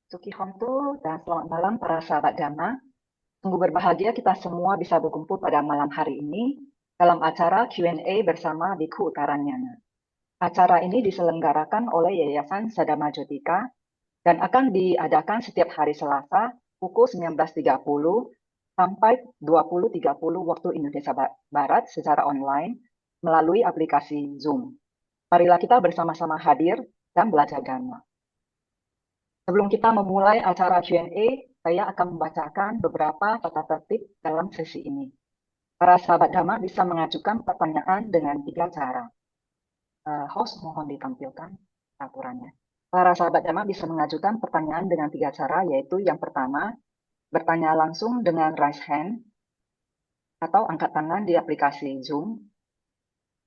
Sukihontu dan selamat malam para sahabat Dhamma. Sungguh berbahagia kita semua bisa berkumpul pada malam hari ini dalam acara Q&A bersama Bhikkhu Utaranyana. Acara ini diselenggarakan oleh Yayasan Sadama Jotika dan akan diadakan setiap hari Selasa pukul 19.30 sampai 20.30 waktu Indonesia Barat secara online melalui aplikasi Zoom. Marilah kita bersama-sama hadir dan belajar Dhamma. Sebelum kita memulai acara Q&A, saya akan membacakan beberapa tata tertib dalam sesi ini. Para sahabat Dhamma bisa mengajukan pertanyaan dengan 3 cara. Host mohon ditampilkan aturannya. Para sahabat Dhamma bisa mengajukan pertanyaan dengan 3 cara, yaitu yang pertama, bertanya langsung dengan raise hand atau angkat tangan di aplikasi Zoom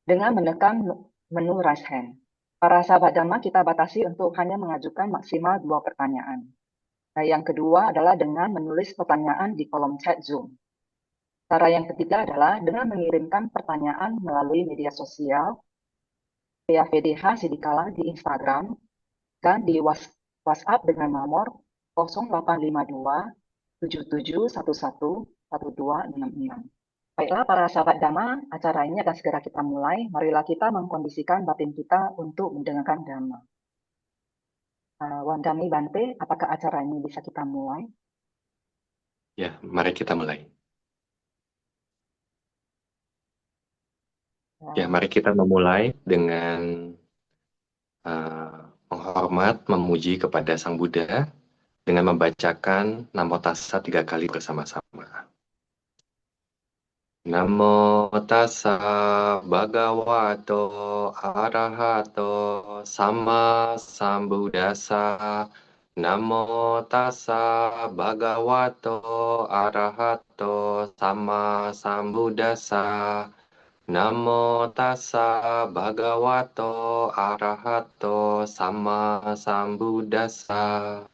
dengan menekan menu raise hand. Para sahabat Dhamma kita batasi untuk hanya mengajukan maksimal 2 pertanyaan. Nah, yang kedua adalah dengan menulis pertanyaan di kolom chat Zoom. Cara yang ketiga adalah dengan mengirimkan pertanyaan melalui media sosial, via VDH Sidikala di Instagram, dan di WhatsApp dengan nomor 0852 7711 1266. Baiklah para sahabat Dhamma, acara ini akan segera kita mulai. Marilah kita mengkondisikan batin kita untuk mendengarkan Dhamma. Wandami Bante, apakah acara ini bisa kita mulai? Ya, mari kita mulai. Ya, mari kita memulai dengan menghormat, memuji kepada Sang Buddha dengan membacakan Namo Tassa 3 kali bersama-sama. Namo Tassa Bhagavato Arahato Sama Sambuddhassa. Namo Tassa Bhagavato Arahato Sama Sambuddhassa. Namo Tassa Bhagavato Arahato Sama Sambuddhassa.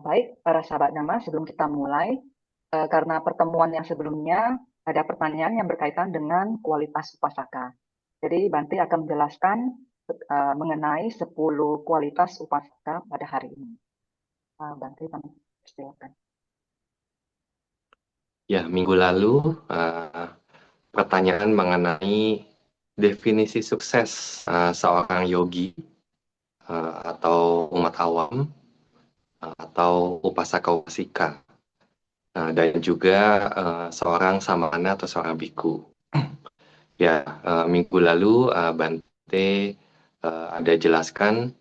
Baik, para sahabat Dhamma, sebelum kita mulai, karena pertemuan yang sebelumnya ada pertanyaan yang berkaitan dengan kualitas upasaka. Jadi Bante akan menjelaskan mengenai 10 kualitas upasaka pada hari ini. Bante, kami silakan. Ya, minggu lalu pertanyaan mengenai definisi sukses seorang yogi atau umat awam atau upasaka-upasika. Dan juga seorang samana atau seorang biku. Ya, minggu lalu Bante ada jelaskan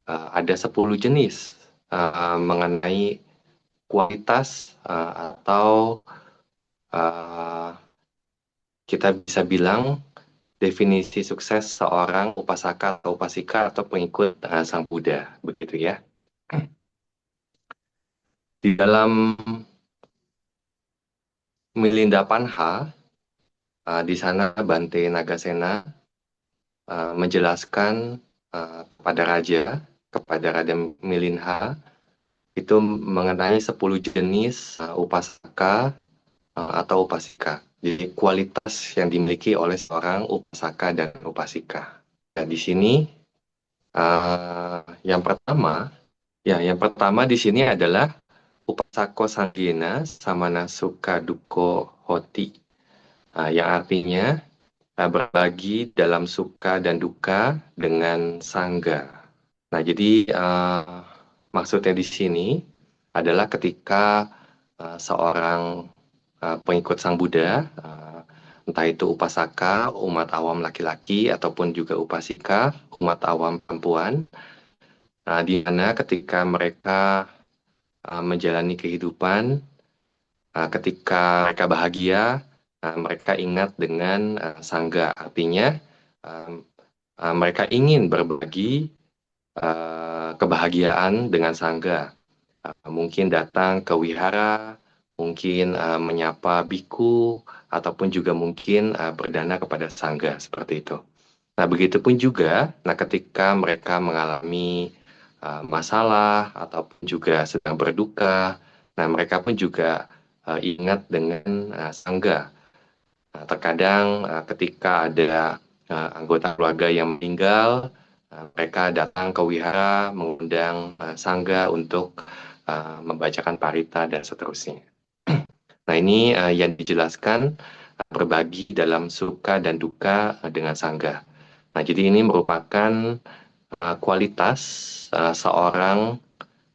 ada 10 jenis mengenai kualitas atau kita bisa bilang definisi sukses seorang upasaka atau upasika atau pengikut Sang Buddha, begitu ya. Di dalam Milinda Panha, di sana Bante Nagasena menjelaskan kepada Raja Milinha, itu mengenai 10 jenis upasaka atau upasika. Jadi kualitas yang dimiliki oleh seorang upasaka dan upasika. Nah, di sini yang pertama di sini adalah upasako sanggena samana sukha dukkha hoti, yang artinya berbagi dalam suka dan duka dengan sangga. Nah, jadi maksudnya di sini adalah ketika seorang pengikut Sang Buddha, entah itu upasaka, umat awam laki-laki, ataupun juga upasika, umat awam perempuan, di mana ketika mereka menjalani kehidupan, ketika mereka bahagia, mereka ingat dengan sangga. Artinya mereka ingin berbagi kebahagiaan dengan sangga. Mungkin datang ke wihara, mungkin menyapa biku, ataupun juga mungkin berdana kepada sangga, seperti itu. Nah, begitupun juga ketika mereka mengalami masalah ataupun juga sedang berduka, nah mereka pun juga ingat dengan sangga. Terkadang ketika ada anggota keluarga yang meninggal, mereka datang ke wihara mengundang sangga untuk membacakan parita dan seterusnya. Nah, ini yang dijelaskan berbagi dalam suka dan duka dengan sangga. Nah, jadi ini merupakan kualitas seorang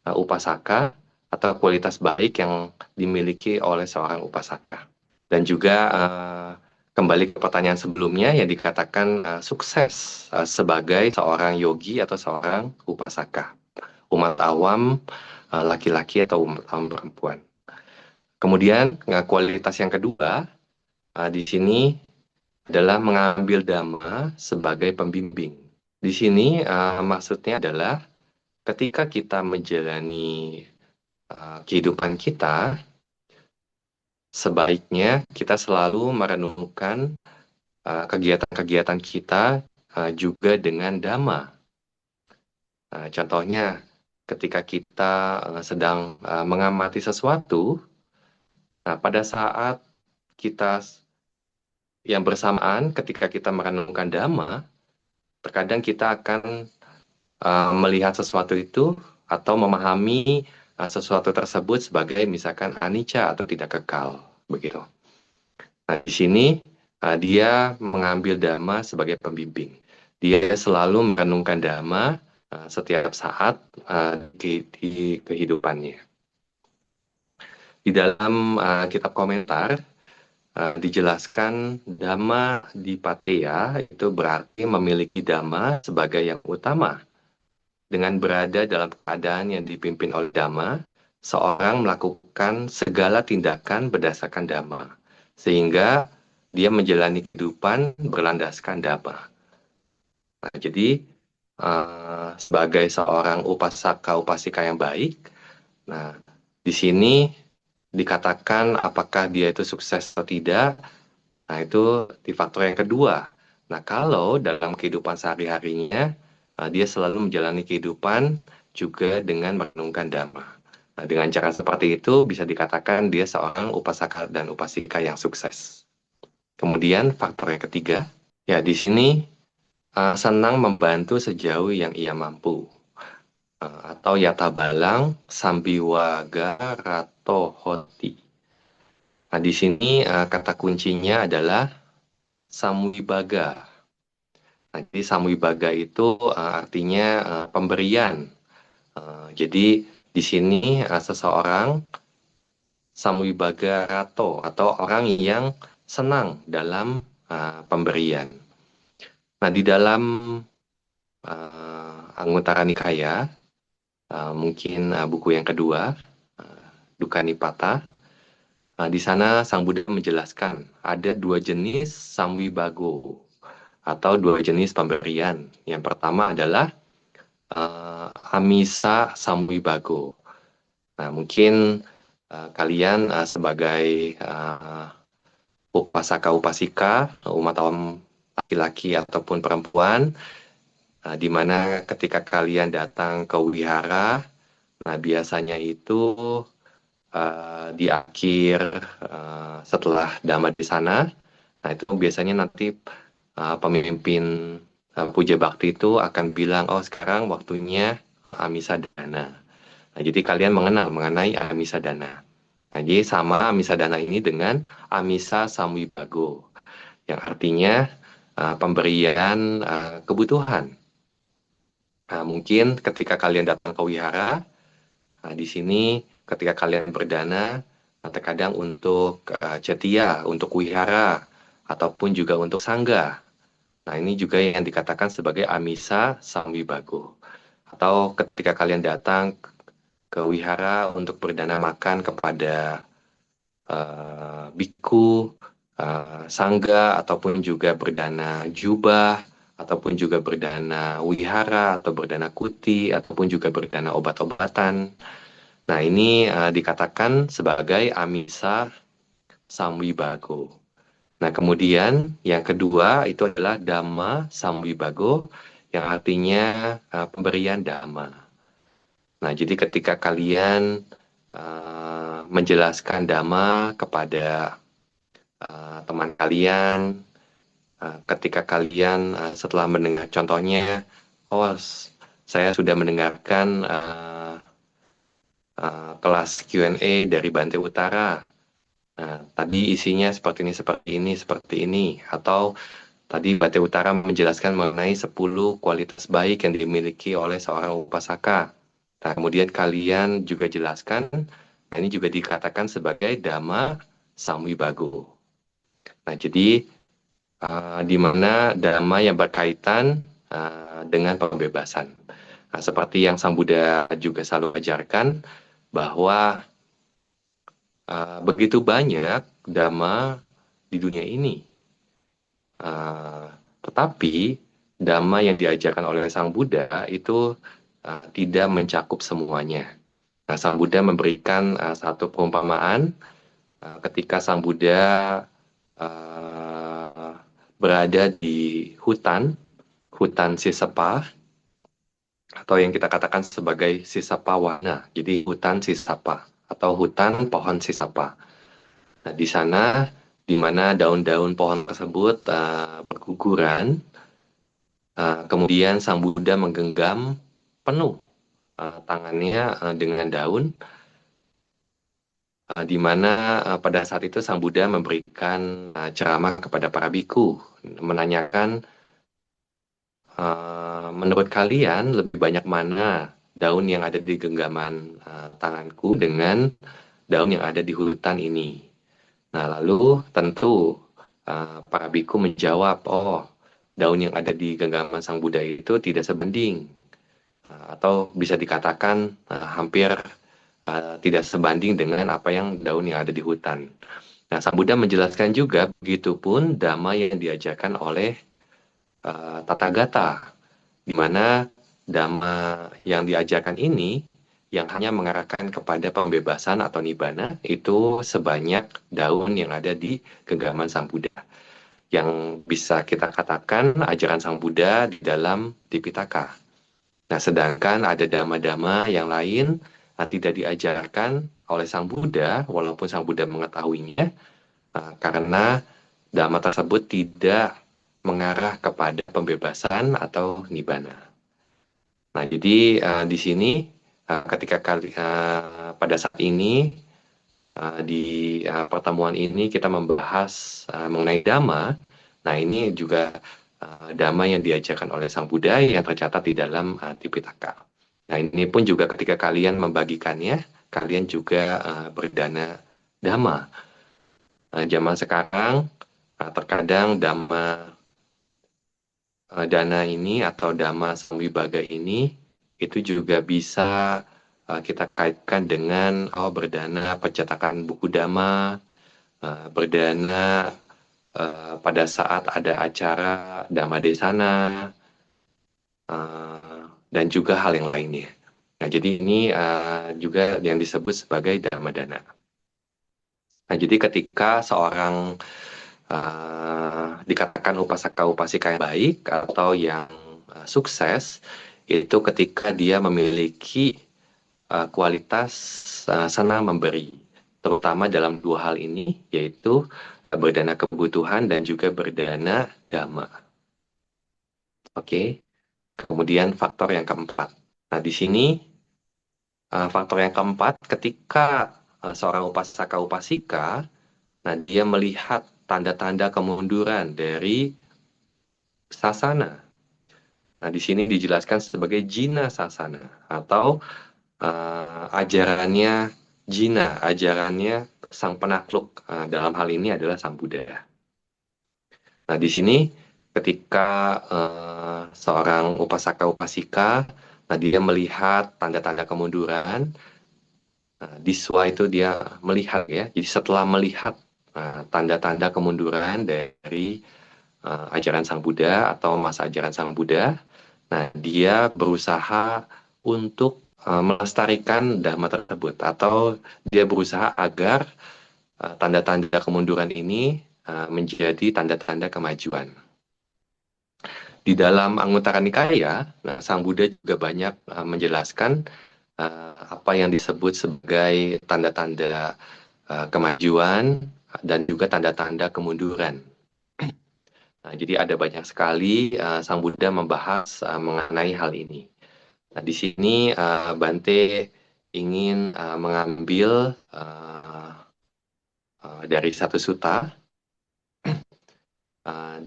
upasaka atau kualitas baik yang dimiliki oleh seorang upasaka. Dan juga kembali ke pertanyaan sebelumnya yang dikatakan sukses sebagai seorang yogi atau seorang upasaka. Umat awam laki-laki atau umat awam perempuan. Kemudian kualitas yang kedua di sini adalah mengambil dhamma sebagai pembimbing. Di sini maksudnya adalah ketika kita menjalani kehidupan kita, sebaiknya kita selalu merenungkan kegiatan-kegiatan kita juga dengan dhamma. Contohnya, ketika kita sedang mengamati sesuatu, pada saat kita yang bersamaan ketika kita merenungkan dhamma, terkadang kita akan melihat sesuatu itu atau memahami sesuatu tersebut sebagai misalkan anicca atau tidak kekal, begitu. Nah, di sini dia mengambil dhamma sebagai pembimbing. Dia selalu merenungkan dhamma setiap saat di kehidupannya. Di dalam kitab komentar dijelaskan dhamma dipateya itu berarti memiliki dhamma sebagai yang utama. Dengan berada dalam keadaan yang dipimpin oleh dhamma, seorang melakukan segala tindakan berdasarkan dhamma, sehingga dia menjalani kehidupan berlandaskan dhamma. Nah, jadi sebagai seorang upasaka upasika yang baik, nah di sini dikatakan apakah dia itu sukses atau tidak. Nah, itu di faktor yang kedua. Nah, kalau dalam kehidupan sehari-harinya dia selalu menjalani kehidupan juga dengan merenungkan dhamma. Nah, dengan cara seperti itu bisa dikatakan dia seorang upasaka dan upasika yang sukses. Kemudian faktor yang ketiga, ya di sini senang membantu sejauh yang ia mampu. Atau yata balang sambiwaga rato hoti. Nah, di sini kata kuncinya adalah samwibaga. Nah, jadi samwibaga itu artinya pemberian. Jadi di sini seseorang samwibaga rato atau orang yang senang dalam pemberian. Nah, di dalam Anguttara Nikaya, mungkin buku yang kedua, Dukkha Nipata, di sana Sang Buddha menjelaskan ada dua jenis samwibago atau dua jenis pemberian. Yang pertama adalah amisa samwibago. Nah, mungkin kalian sebagai upasaka upasika, umat awam laki-laki ataupun perempuan, di mana ketika kalian datang ke wihara, nah biasanya itu di akhir setelah dhamma di sana, nah itu biasanya nanti pemimpin puja bakti itu akan bilang, oh sekarang waktunya amisa dana. Nah, jadi kalian mengenal mengenai amisa dana. Nah, jadi sama amisa dana ini dengan amisa samwibago, yang artinya pemberian kebutuhan. Nah, mungkin ketika kalian datang ke wihara, di sini ketika kalian berdana, terkadang untuk cetia, untuk wihara, ataupun juga untuk sangga. Nah, ini juga yang dikatakan sebagai amisa samwibago. Atau ketika kalian datang ke wihara untuk berdana makan kepada biku, sangga, ataupun juga berdana jubah, ataupun juga berdana wihara, atau berdana kuti, ataupun juga berdana obat-obatan. Nah, ini dikatakan sebagai amisa samwibago. Nah, kemudian yang kedua itu adalah dhamma samwibago, yang artinya pemberian dhamma. Nah, jadi ketika kalian menjelaskan dhamma kepada teman kalian, ketika kalian setelah mendengar, contohnya, oh saya sudah mendengarkan kelas Q&A dari Bante Utara. Nah, tadi isinya seperti ini, seperti ini, seperti ini. Atau tadi Bante Utara menjelaskan mengenai 10 kualitas baik yang dimiliki oleh seorang upasaka. Nah, kemudian kalian juga jelaskan, nah ini juga dikatakan sebagai Dhamma Samwibago. Nah, jadi di mana Dhamma yang berkaitan dengan pembebasan. Nah, seperti yang Sang Buddha juga selalu ajarkan, bahwa begitu banyak Dhamma di dunia ini. Tetapi Dhamma yang diajarkan oleh Sang Buddha itu tidak mencakup semuanya. Nah, Sang Buddha memberikan satu perumpamaan ketika Sang Buddha berada di hutan Sisapa, atau yang kita katakan sebagai Sisapawana. Jadi hutan Sisapa atau hutan pohon Sisapa. Nah, di sana di mana daun-daun pohon tersebut berguguran, kemudian Sang Buddha menggenggam penuh tangannya dengan daun, di mana pada saat itu Sang Buddha memberikan ceramah kepada para biku, menanyakan, menurut kalian lebih banyak mana daun yang ada di genggaman tanganku dengan daun yang ada di hutan ini? Nah, lalu tentu para biku menjawab, oh, daun yang ada di genggaman Sang Buddha itu tidak sebanding, atau bisa dikatakan hampir tidak sebanding dengan apa yang daun yang ada di hutan. Nah, Sang Buddha menjelaskan juga, begitupun Dhamma yang diajarkan oleh Tathagata, di mana Dhamma yang diajarkan ini yang hanya mengarahkan kepada pembebasan atau nibbana itu sebanyak daun yang ada di genggaman Sang Buddha, yang bisa kita katakan ajaran Sang Buddha di dalam Tipitaka. Nah, sedangkan ada dhamma-dhamma yang lain tidak diajarkan oleh Sang Buddha, walaupun Sang Buddha mengetahuinya, karena dhamma tersebut tidak mengarah kepada pembebasan atau nibbana. Nah, jadi di sini ketika pada saat ini di pertemuan ini kita membahas mengenai dhamma. Nah, ini juga dhamma yang diajarkan oleh Sang Buddha yang tercatat di dalam Tipitaka. Nah, ini pun juga ketika kalian membagikannya, kalian juga berdana dhamma. Zaman sekarang terkadang dhamma dana ini atau dhamma samwibaga ini itu juga bisa kita kaitkan dengan berdana percetakan buku dhamma, berdana pada saat ada acara Dhamma Desana, dan juga hal yang lainnya. Nah, jadi ini juga yang disebut sebagai dhamma dana. Nah, jadi ketika seorang dikatakan upasaka-upasika yang baik atau yang sukses, itu ketika dia memiliki kualitas senang memberi, terutama dalam dua hal ini, yaitu berdana kebutuhan dan juga berdana dhamma. Oke. Kemudian faktor yang keempat. Nah, di sini faktor yang keempat, ketika seorang upasaka-upasika, nah dia melihat tanda-tanda kemunduran dari sasana. Nah, di sini dijelaskan sebagai jina sasana atau ajarannya jina, ajarannya sang penakluk. Dalam hal ini adalah Sang Buddha. Nah, di sini ketika seorang upasaka-upasika, nah dia melihat tanda-tanda kemunduran, diswa itu dia melihat ya. Jadi setelah melihat tanda-tanda kemunduran dari ajaran Sang Buddha atau masa ajaran Sang Buddha, nah dia berusaha untuk melestarikan dhamma tersebut, atau dia berusaha agar tanda-tanda kemunduran ini menjadi tanda-tanda kemajuan. Di dalam Anguttara Nikaya, nah, Sang Buddha juga banyak menjelaskan apa yang disebut sebagai tanda-tanda kemajuan dan juga tanda-tanda kemunduran. Nah, jadi ada banyak sekali Sang Buddha membahas mengenai hal ini. Nah, di sini Bante ingin mengambil dari satu sutta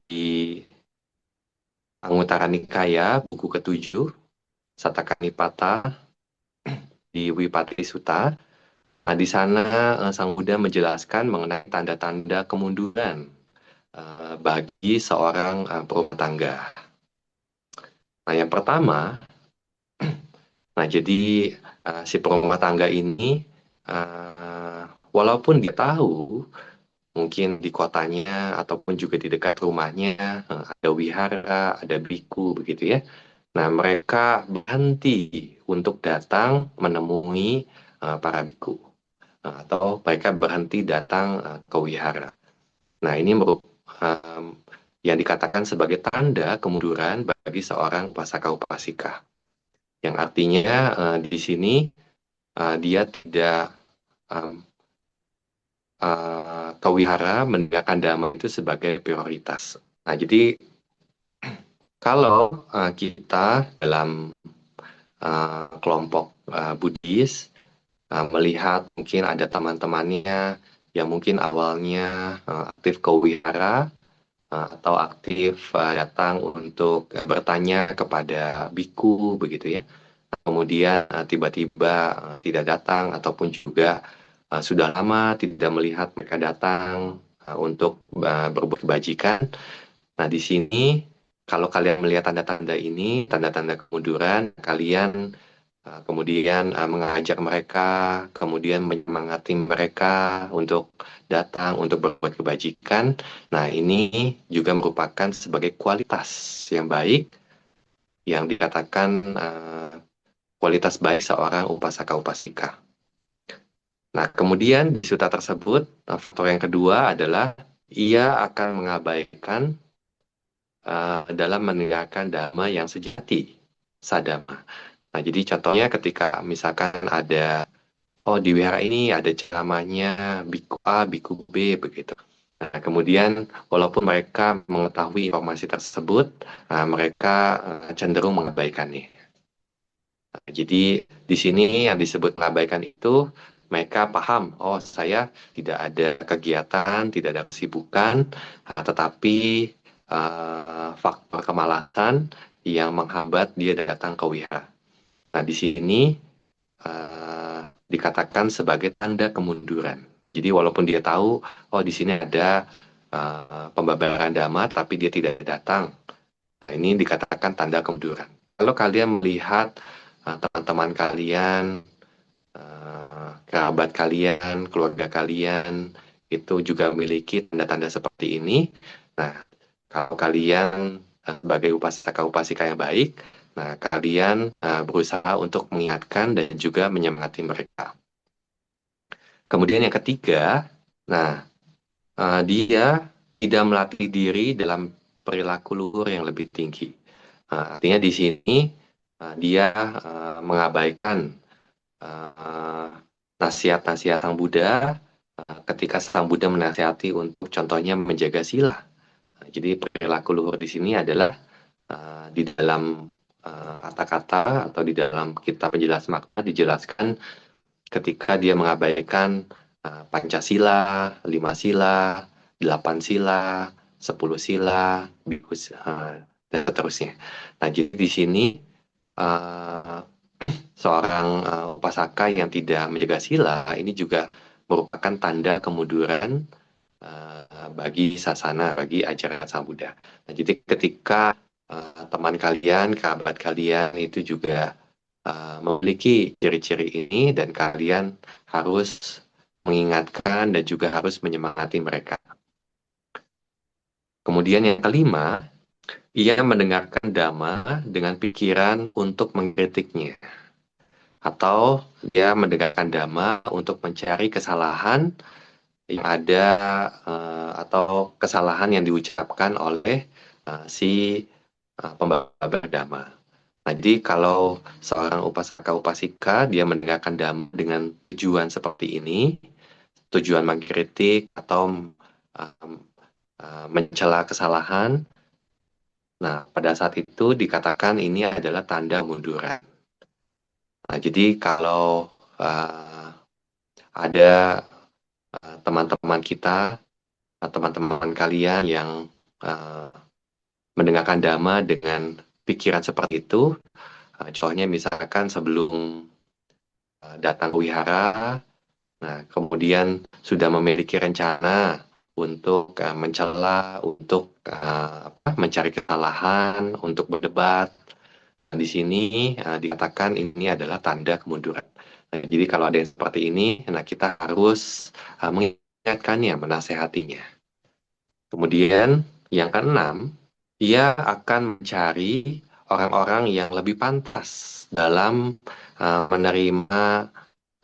di Anguttara Nikaya, buku ke-7, Sattakanipata di Wipati Sutta. Nah, di sana Sang Buddha menjelaskan mengenai tanda-tanda kemunduran bagi seorang perumah tangga. Nah, yang pertama, nah jadi si perumah tangga ini walaupun dia tahu mungkin di kotanya ataupun juga di dekat rumahnya ada wihara, ada biku begitu ya. Nah, mereka berhenti untuk datang menemui para biku atau mereka berhenti datang ke wihara. Nah, ini yang dikatakan sebagai tanda kemunduran bagi seorang upasaka upasika. Yang artinya di sini dia tidak ke wihara menegakkan dhamma itu sebagai prioritas. Nah, jadi kalau kita dalam kelompok Buddhis melihat mungkin ada teman-temannya yang mungkin awalnya aktif ke wihara atau aktif datang untuk bertanya kepada biku begitu ya. Kemudian tiba-tiba tidak datang ataupun juga sudah lama tidak melihat mereka datang untuk berbuat kebajikan. Nah, di sini kalau kalian melihat tanda-tanda ini, tanda-tanda kemunduran, kalian kemudian mengajak mereka, kemudian menyemangati mereka untuk datang, untuk berbuat kebajikan. Nah, ini juga merupakan sebagai kualitas yang baik yang dikatakan kualitas baik seorang upasaka upasika. Nah, kemudian di sutta tersebut, faktor yang kedua adalah ia akan mengabaikan dalam menegakkan dhamma yang sejati, sadama. Nah, jadi contohnya ketika misalkan ada, oh di wihara ini ada ceramahnya biku A, biku B, begitu. Nah, kemudian walaupun mereka mengetahui informasi tersebut, mereka cenderung mengabaikannya. Nah, jadi di sini yang disebut mengabaikan itu, mereka paham, oh saya tidak ada kegiatan, tidak ada kesibukan, tetapi faktor kemalasan yang menghambat dia datang ke wihara. Nah, di sini dikatakan sebagai tanda kemunduran. Jadi walaupun dia tahu, oh di sini ada pembabaran dhamma, tapi dia tidak datang. Nah, ini dikatakan tanda kemunduran. Kalau kalian melihat teman-teman kalian, kerabat kalian, keluarga kalian, itu juga memiliki tanda-tanda seperti ini. Nah, kalau kalian sebagai upasaka-upasika yang baik, nah kalian berusaha untuk mengingatkan dan juga menyemangati mereka. Kemudian yang ketiga, nah dia tidak melatih diri dalam perilaku luhur yang lebih tinggi. Artinya di sini dia mengabaikan nasihat-nasihat Sang Buddha ketika Sang Buddha menasihati untuk contohnya menjaga sila. Jadi perilaku luhur di sini adalah di dalam kata-kata atau di dalam kitab penjelas makna dijelaskan ketika dia mengabaikan Pancasila, 5 sila, 8 sila, 10 sila, dan seterusnya. Nah, jadi di sini seorang upasaka yang tidak menjaga sila ini juga merupakan tanda kemunduran bagi sasana, bagi ajaran Sang Buddha. Nah, jadi ketika teman kalian, kerabat kalian itu juga memiliki ciri-ciri ini dan kalian harus mengingatkan dan juga harus menyemangati mereka. Kemudian yang kelima, ia mendengarkan dhamma dengan pikiran untuk mengkritiknya. Atau dia mendengarkan dhamma untuk mencari kesalahan yang ada atau kesalahan yang diucapkan oleh si pembabar dhamma. Nah, jadi kalau seorang upasaka upasika dia mendengarkan dhamma dengan tujuan seperti ini, tujuan mengkritik atau mencela kesalahan, nah pada saat itu dikatakan ini adalah tanda kemunduran. Nah, jadi kalau ada teman-teman kita, teman-teman kalian yang mendengarkan Dhamma dengan pikiran seperti itu. Contohnya misalkan sebelum datang ke wihara, nah kemudian sudah memiliki rencana untuk mencela, untuk mencari kesalahan, untuk berdebat. Nah, di sini dikatakan ini adalah tanda kemunduran. Nah, jadi kalau ada yang seperti ini, nah kita harus mengingatkannya, menasehatinya. Kemudian yang keenam, ia akan mencari orang-orang yang lebih pantas dalam menerima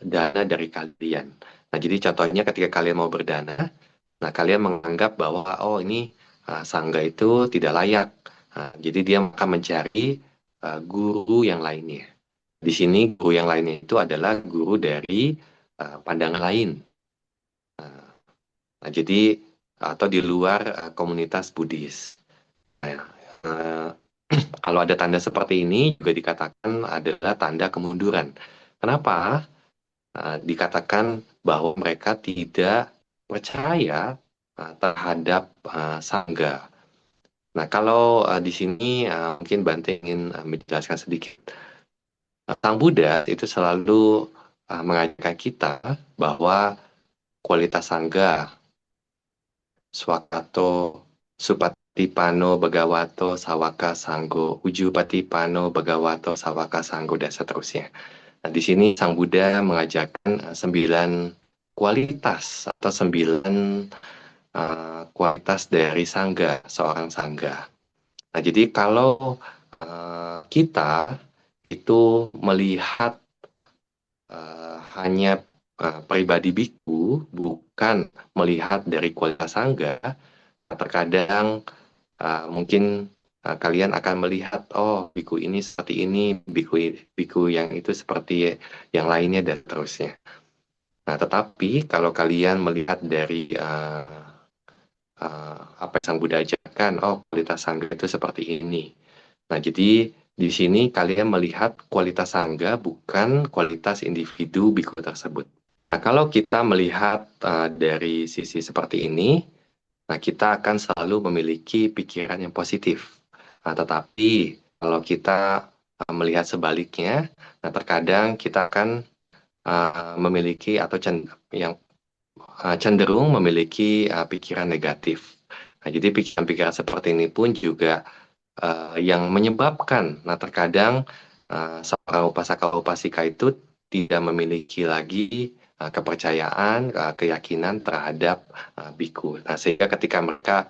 dana dari kalian. Nah, jadi contohnya ketika kalian mau berdana, nah kalian menganggap bahwa oh ini sangga itu tidak layak. Nah, jadi dia akan mencari guru yang lainnya. Di sini guru yang lainnya itu adalah guru dari pandangan lain. Nah, jadi atau di luar komunitas Buddhis. Nah, kalau ada tanda seperti ini juga dikatakan adalah tanda kemunduran. Kenapa? Dikatakan bahwa mereka tidak percaya terhadap sangga. Nah, kalau di sini mungkin Bante ingin menjelaskan sedikit. Sang Buddha itu selalu mengajarkan kita bahwa kualitas sangga, swakato, supatipano, bagawato, sawaka sanggo, ujupatipano, bagawato, sawaka sanggo, dan seterusnya. Nah, di sini Sang Buddha mengajarkan 9 kualitas atau 9 kualitas dari sangga, seorang sangga. Nah, jadi kalau kita itu melihat hanya pribadi biku, bukan melihat dari kualitas sangga, terkadang mungkin kalian akan melihat, oh biku ini seperti ini, biku yang itu seperti yang lainnya, dan terusnya. Nah, tetapi kalau kalian melihat dari apa yang Sang Buddha ajarkan, oh kualitas sangga itu seperti ini. Nah, jadi di sini kalian melihat kualitas sangga bukan kualitas individu biku tersebut. Nah, kalau kita melihat dari sisi seperti ini, nah kita akan selalu memiliki pikiran yang positif. Nah, tetapi kalau kita melihat sebaliknya, nah terkadang kita akan memiliki atau cenderung memiliki pikiran negatif. Nah, jadi pikiran-pikiran seperti ini pun juga yang menyebabkan, nah terkadang seorang upasaka-upasika itu tidak memiliki lagi kepercayaan, keyakinan terhadap biku. Nah, sehingga ketika mereka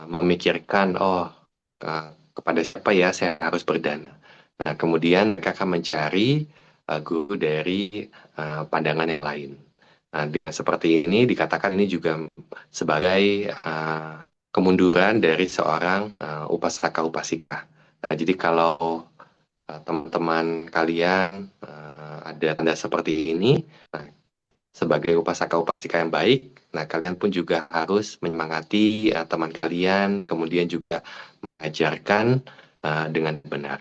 memikirkan, oh kepada siapa ya saya harus berdana. Nah, kemudian mereka akan mencari guru dari pandangan yang lain. Nah, dengan seperti ini dikatakan ini juga sebagai kemunduran dari seorang upasaka-upasika. Nah, jadi kalau teman-teman kalian ada tanda seperti ini, nah, sebagai upasaka-upasika yang baik, nah kalian pun juga harus menyemangati teman kalian, kemudian juga mengajarkan dengan benar.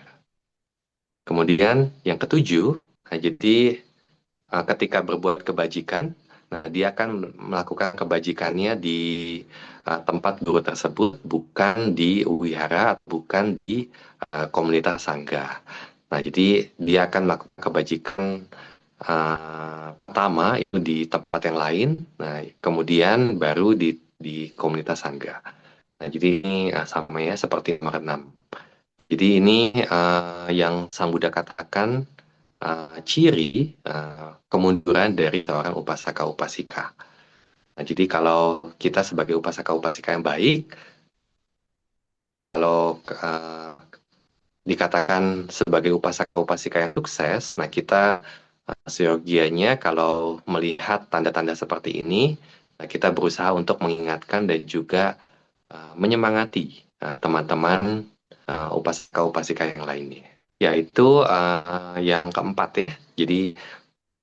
Kemudian yang ketujuh, nah, jadi ketika berbuat kebajikan, nah dia akan melakukan kebajikannya di tempat guru tersebut, bukan di wihara, bukan di komunitas sangga. Nah, jadi dia akan melakukan kebajikan pertama itu di tempat yang lain, nah kemudian baru di komunitas sangga. Nah, jadi ini sama ya seperti nomor 6. Jadi ini yang Sang Buddha katakan ciri kemunduran dari seorang upasaka-upasika. Nah, jadi kalau kita sebagai upasaka-upasika yang baik, kalau dikatakan sebagai upasaka-upasika yang sukses, nah kita seyogianya kalau melihat tanda-tanda seperti ini, nah kita berusaha untuk mengingatkan dan juga menyemangati teman-teman upasaka-upasika yang lainnya. Yaitu yang keempat ya, jadi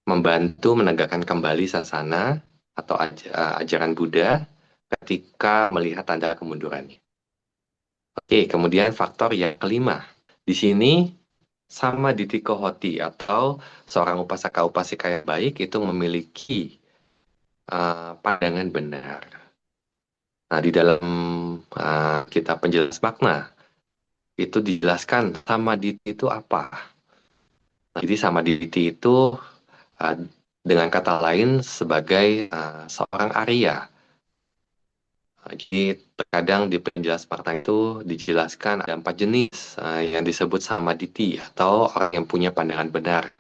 membantu menegakkan kembali sasana atau ajaran Buddha ketika melihat tanda kemundurannya. Oke, kemudian faktor yang kelima. Di sini sama ditiko hoti atau seorang upasaka-upasika yang baik itu memiliki pandangan benar. Nah, di dalam kitab penjelas makna itu dijelaskan samaditi itu apa. Nah, jadi samaditi itu uh, dengan kata lain sebagai seorang Arya. Jadi terkadang di penjelas makna itu dijelaskan ada 4 jenis yang disebut samaditi atau orang yang punya pandangan benar.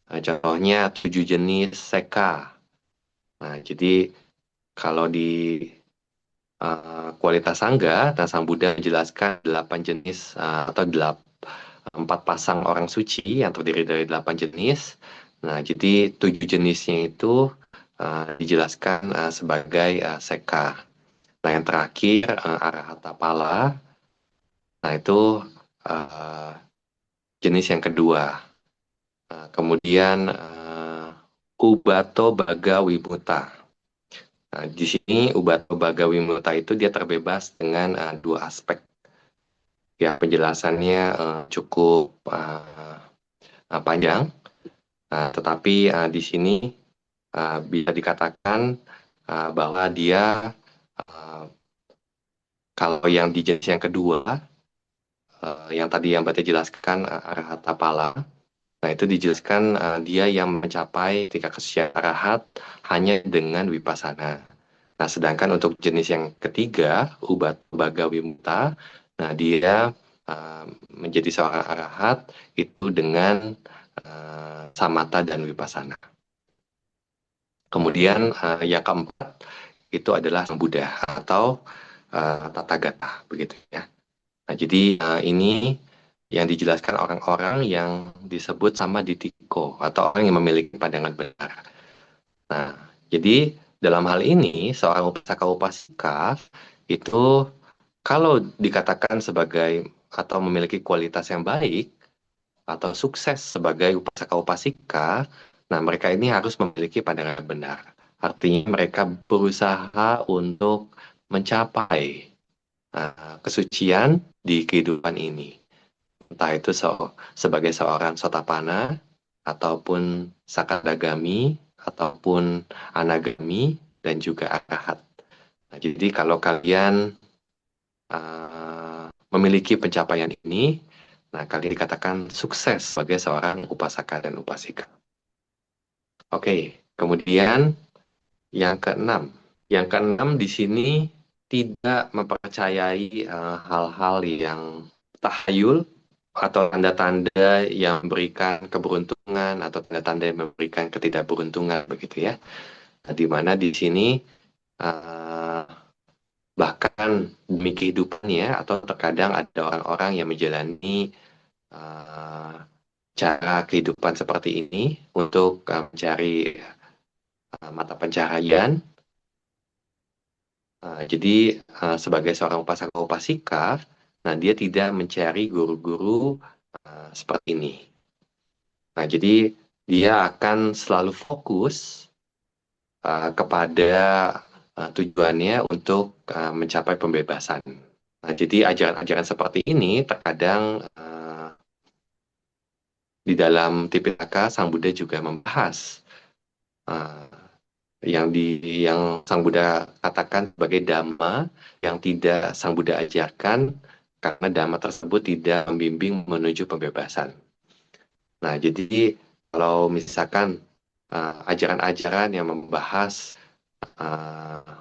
Contohnya 7 jenis seka. Nah, jadi kalau di kualitas sangga, nah Sang Buddha menjelaskan 8 jenis atau 4 pasang orang suci yang terdiri dari 8 jenis. Nah, jadi 7 jenisnya itu dijelaskan sebagai seka. Nah, yang terakhir arahata pala. Nah, itu uh, jenis yang kedua. Kemudian ubato baga wimuta. Nah, di sini ubato baga wimuta itu dia terbebas dengan 2 aspek. Ya, penjelasannya cukup panjang. Tetapi di sini bisa dikatakan bahwa dia kalau yang di jenis yang kedua, yang tadi yang Bapak jelaskan arahata pala, nah itu dijelaskan dia yang mencapai tingkat kesucian arahat hanya dengan wipasana. Nah, sedangkan untuk jenis yang ketiga, ubat baga wimuta, nah dia menjadi seorang arahat itu dengan samatha dan wipasana. Kemudian yang keempat itu adalah Sang Buddha atau Tathagata, begitu ya. Nah, jadi ini yang dijelaskan orang-orang yang disebut sama ditiko atau orang yang memiliki pandangan benar. Nah, jadi dalam hal ini seorang upasaka-upasika itu kalau dikatakan sebagai atau memiliki kualitas yang baik atau sukses sebagai upasaka-upasika, nah mereka ini harus memiliki pandangan benar. Artinya mereka berusaha untuk mencapai kesucian di kehidupan ini. Entah itu sebagai seorang sotapana, ataupun sakadagami, ataupun anagami, dan juga arahat. Nah, jadi kalau kalian memiliki pencapaian ini, nah kalian dikatakan sukses sebagai seorang upasaka dan upasika. Oke, kemudian yang keenam. Yang keenam di sini tidak mempercayai hal-hal yang tahayul atau tanda-tanda yang memberikan keberuntungan atau tanda-tanda yang memberikan ketidakberuntungan begitu ya. Nah, di mana di sini bahkan demi kehidupannya atau terkadang ada orang-orang yang menjalani cara kehidupan seperti ini untuk mencari mata pencaharian. Jadi sebagai seorang upasaka-upasika, nah dia tidak mencari guru-guru seperti ini. Nah, jadi dia akan selalu fokus kepada tujuannya untuk mencapai pembebasan. Nah, jadi ajaran-ajaran seperti ini terkadang di dalam Tipitaka Sang Buddha juga membahas yang Sang Buddha katakan sebagai dhamma yang tidak Sang Buddha ajarkan karena dhamma tersebut tidak membimbing menuju pembebasan. Nah, jadi kalau misalkan ajaran-ajaran yang membahas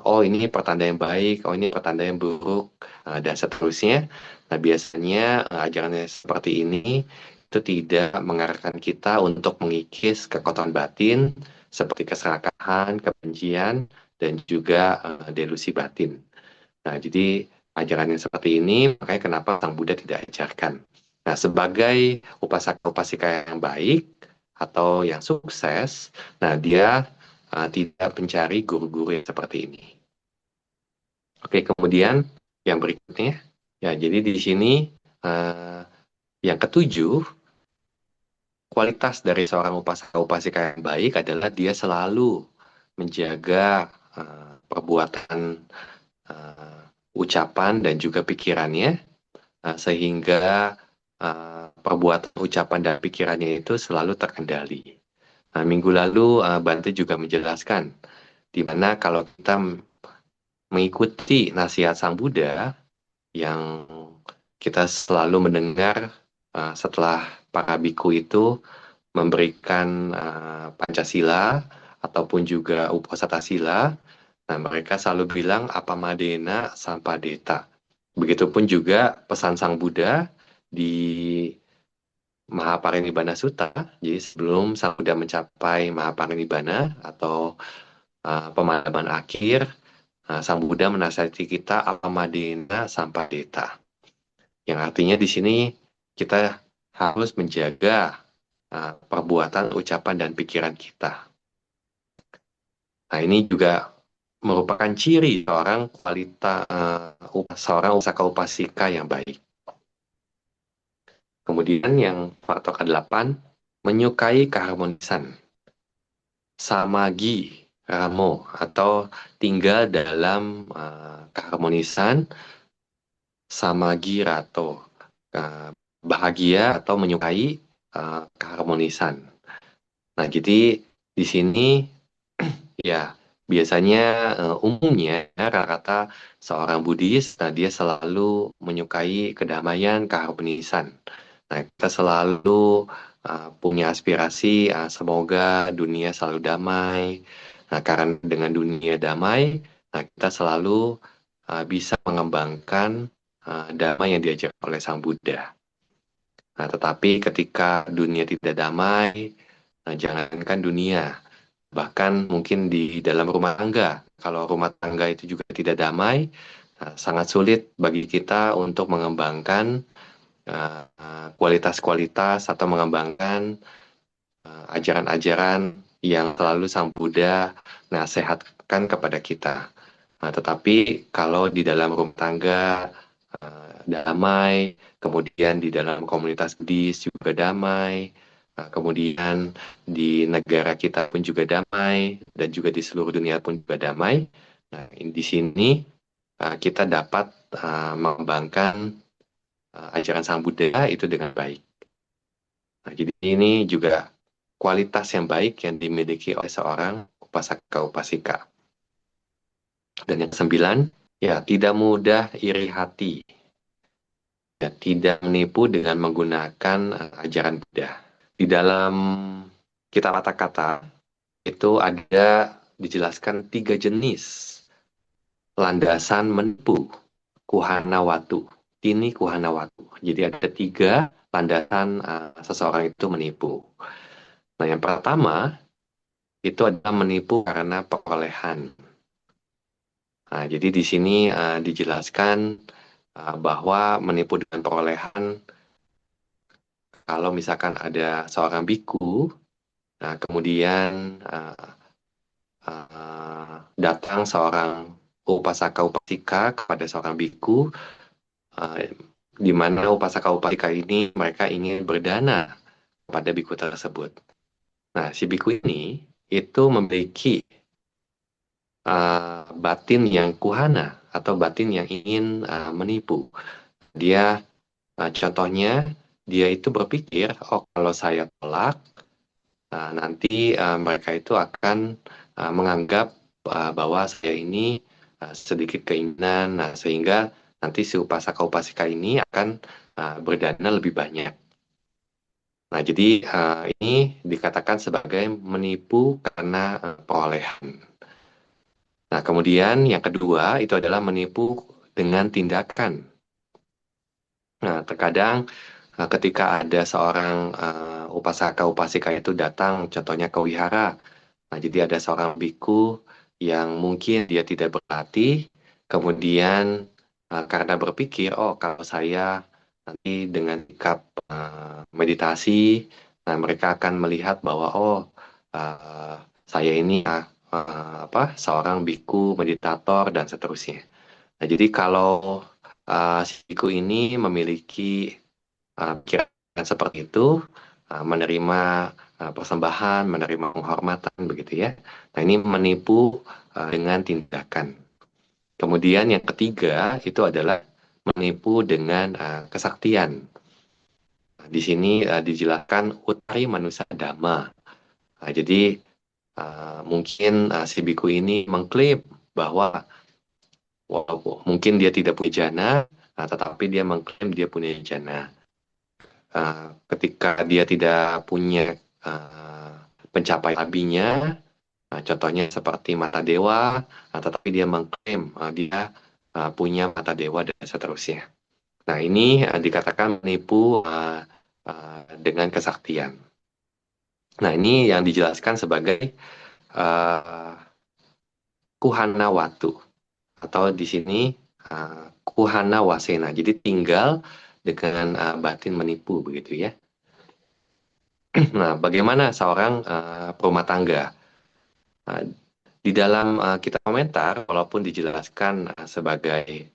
oh ini pertanda yang baik, oh ini pertanda yang buruk, dan seterusnya. Nah, biasanya ajaran seperti ini itu tidak mengarahkan kita untuk mengikis kekotoran batin seperti keserakahan, kebencian, dan juga delusi batin. Nah, jadi ajaran yang seperti ini, makanya kenapa Sang Buddha tidak ajarkan. Nah, sebagai upasaka-upasika yang baik atau yang sukses, nah dia tidak mencari guru-guru yang seperti ini. Oke, kemudian yang berikutnya, ya jadi di sini yang ketujuh, kualitas dari seorang upasaka-upasika yang baik adalah dia selalu menjaga perbuatan, ucapan dan juga pikirannya sehingga perbuatan, ucapan, dan pikirannya itu selalu terkendali. Nah, minggu lalu Bante juga menjelaskan di mana kalau kita mengikuti nasihat Sang Buddha yang kita selalu mendengar setelah para biku itu memberikan Pancasila ataupun juga Uposatha Sila. Nah, mereka selalu bilang Apamadena Sampadeta. Begitupun juga pesan Sang Buddha di Mahaparinibbana Sutta. Jadi sebelum Sang Buddha mencapai Mahaparinibbana atau pemadaman akhir, Sang Buddha menasihati kita Apamadena Sampadeta. Yang artinya di sini kita harus menjaga perbuatan, ucapan, dan pikiran kita. Nah, ini juga merupakan ciri seorang usaka upasika yang baik. Kemudian yang faktor ke-8, menyukai keharmonisan. Samagi ramo atau tinggal dalam keharmonisan, samagi rato, bahagia atau menyukai keharmonisan. Nah, jadi di sini ya biasanya umumnya rata-rata seorang Buddhis, nah dia selalu menyukai kedamaian, keharmonisan. Nah, kita selalu punya aspirasi semoga dunia selalu damai. Nah, karena dengan dunia damai, nah kita selalu bisa mengembangkan damai yang diajarkan oleh Sang Buddha. Nah, tetapi ketika dunia tidak damai, nah jangankan dunia, bahkan mungkin di dalam rumah tangga, kalau rumah tangga itu juga tidak damai, sangat sulit bagi kita untuk mengembangkan kualitas-kualitas atau mengembangkan ajaran-ajaran yang selalu Sang Buddha nasihatkan kepada kita. Nah, tetapi kalau di dalam rumah tangga damai, kemudian di dalam komunitas Buddhis juga damai, kemudian di negara kita pun juga damai, dan juga di seluruh dunia pun juga damai. Nah, di sini kita dapat mengembangkan ajaran Sang Buddha itu dengan baik. Nah, jadi ini juga kualitas yang baik yang dimiliki oleh seorang upasaka-upasika. Dan yang 9, ya tidak mudah iri hati. Ya, tidak menipu dengan menggunakan ajaran Buddha. Di dalam kitab kata-kata itu ada dijelaskan 3 jenis landasan menipu kuhana watu. Ini kuhana watu. Jadi ada 3 landasan seseorang itu menipu. Nah, yang pertama itu adalah menipu karena perolehan. Nah, jadi di sini dijelaskan bahwa menipu dengan perolehan, kalau misalkan ada seorang biku, nah kemudian datang seorang upasaka-upasika kepada seorang biku, di mana upasaka-upasika ini mereka ingin berdana pada biku tersebut. Nah, si biku ini itu memiliki batin yang kuhana atau batin yang ingin menipu. Dia contohnya dia itu berpikir, oh kalau saya tolak, nanti mereka itu akan menganggap bahwa saya ini sedikit keinginan, sehingga nanti si upasaka-upasika ini akan berdana lebih banyak. Nah, jadi ini dikatakan sebagai menipu karena perolehan. Nah, kemudian yang kedua itu adalah menipu dengan tindakan. Nah, terkadang ketika ada seorang upasaka-upasika itu datang, contohnya ke wihara. Nah, jadi ada seorang biku yang mungkin dia tidak berlatih, kemudian karena berpikir, oh kalau saya nanti dengan sikap meditasi, nah mereka akan melihat bahwa oh saya ini seorang biku meditator dan seterusnya. Nah, jadi kalau si biku ini memiliki pikiran seperti itu, menerima persembahan, menerima penghormatan, begitu ya. Nah, ini menipu dengan tindakan. Kemudian yang ketiga itu adalah menipu dengan kesaktian. Di sini dijelaskan utari manusia dhamma. Jadi mungkin si biku ini mengklaim bahwa walaupun mungkin dia tidak punya jana, tetapi dia mengklaim dia punya jana. Ketika dia tidak punya pencapaian abinya, contohnya seperti mata dewa, tetapi dia mengklaim dia punya mata dewa dan seterusnya. Nah, ini dikatakan menipu dengan kesaktian. Nah, ini yang dijelaskan sebagai kuhana watu, atau di sini kuhana wasena. Jadi tinggal dengan batin menipu begitu ya. Nah, bagaimana seorang perumah tangga? Di dalam kitab komentar, walaupun dijelaskan sebagai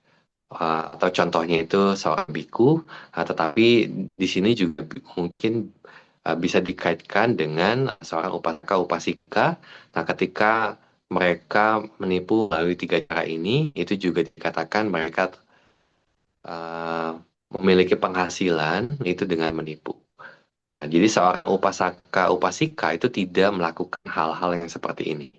atau contohnya itu seorang biku, tetapi di sini juga mungkin bisa dikaitkan dengan seorang upasaka upasika. Nah, ketika mereka menipu melalui 3 cara ini, itu juga dikatakan mereka memiliki penghasilan itu dengan menipu. Nah, jadi seorang upasaka upasika itu tidak melakukan hal-hal yang seperti ini.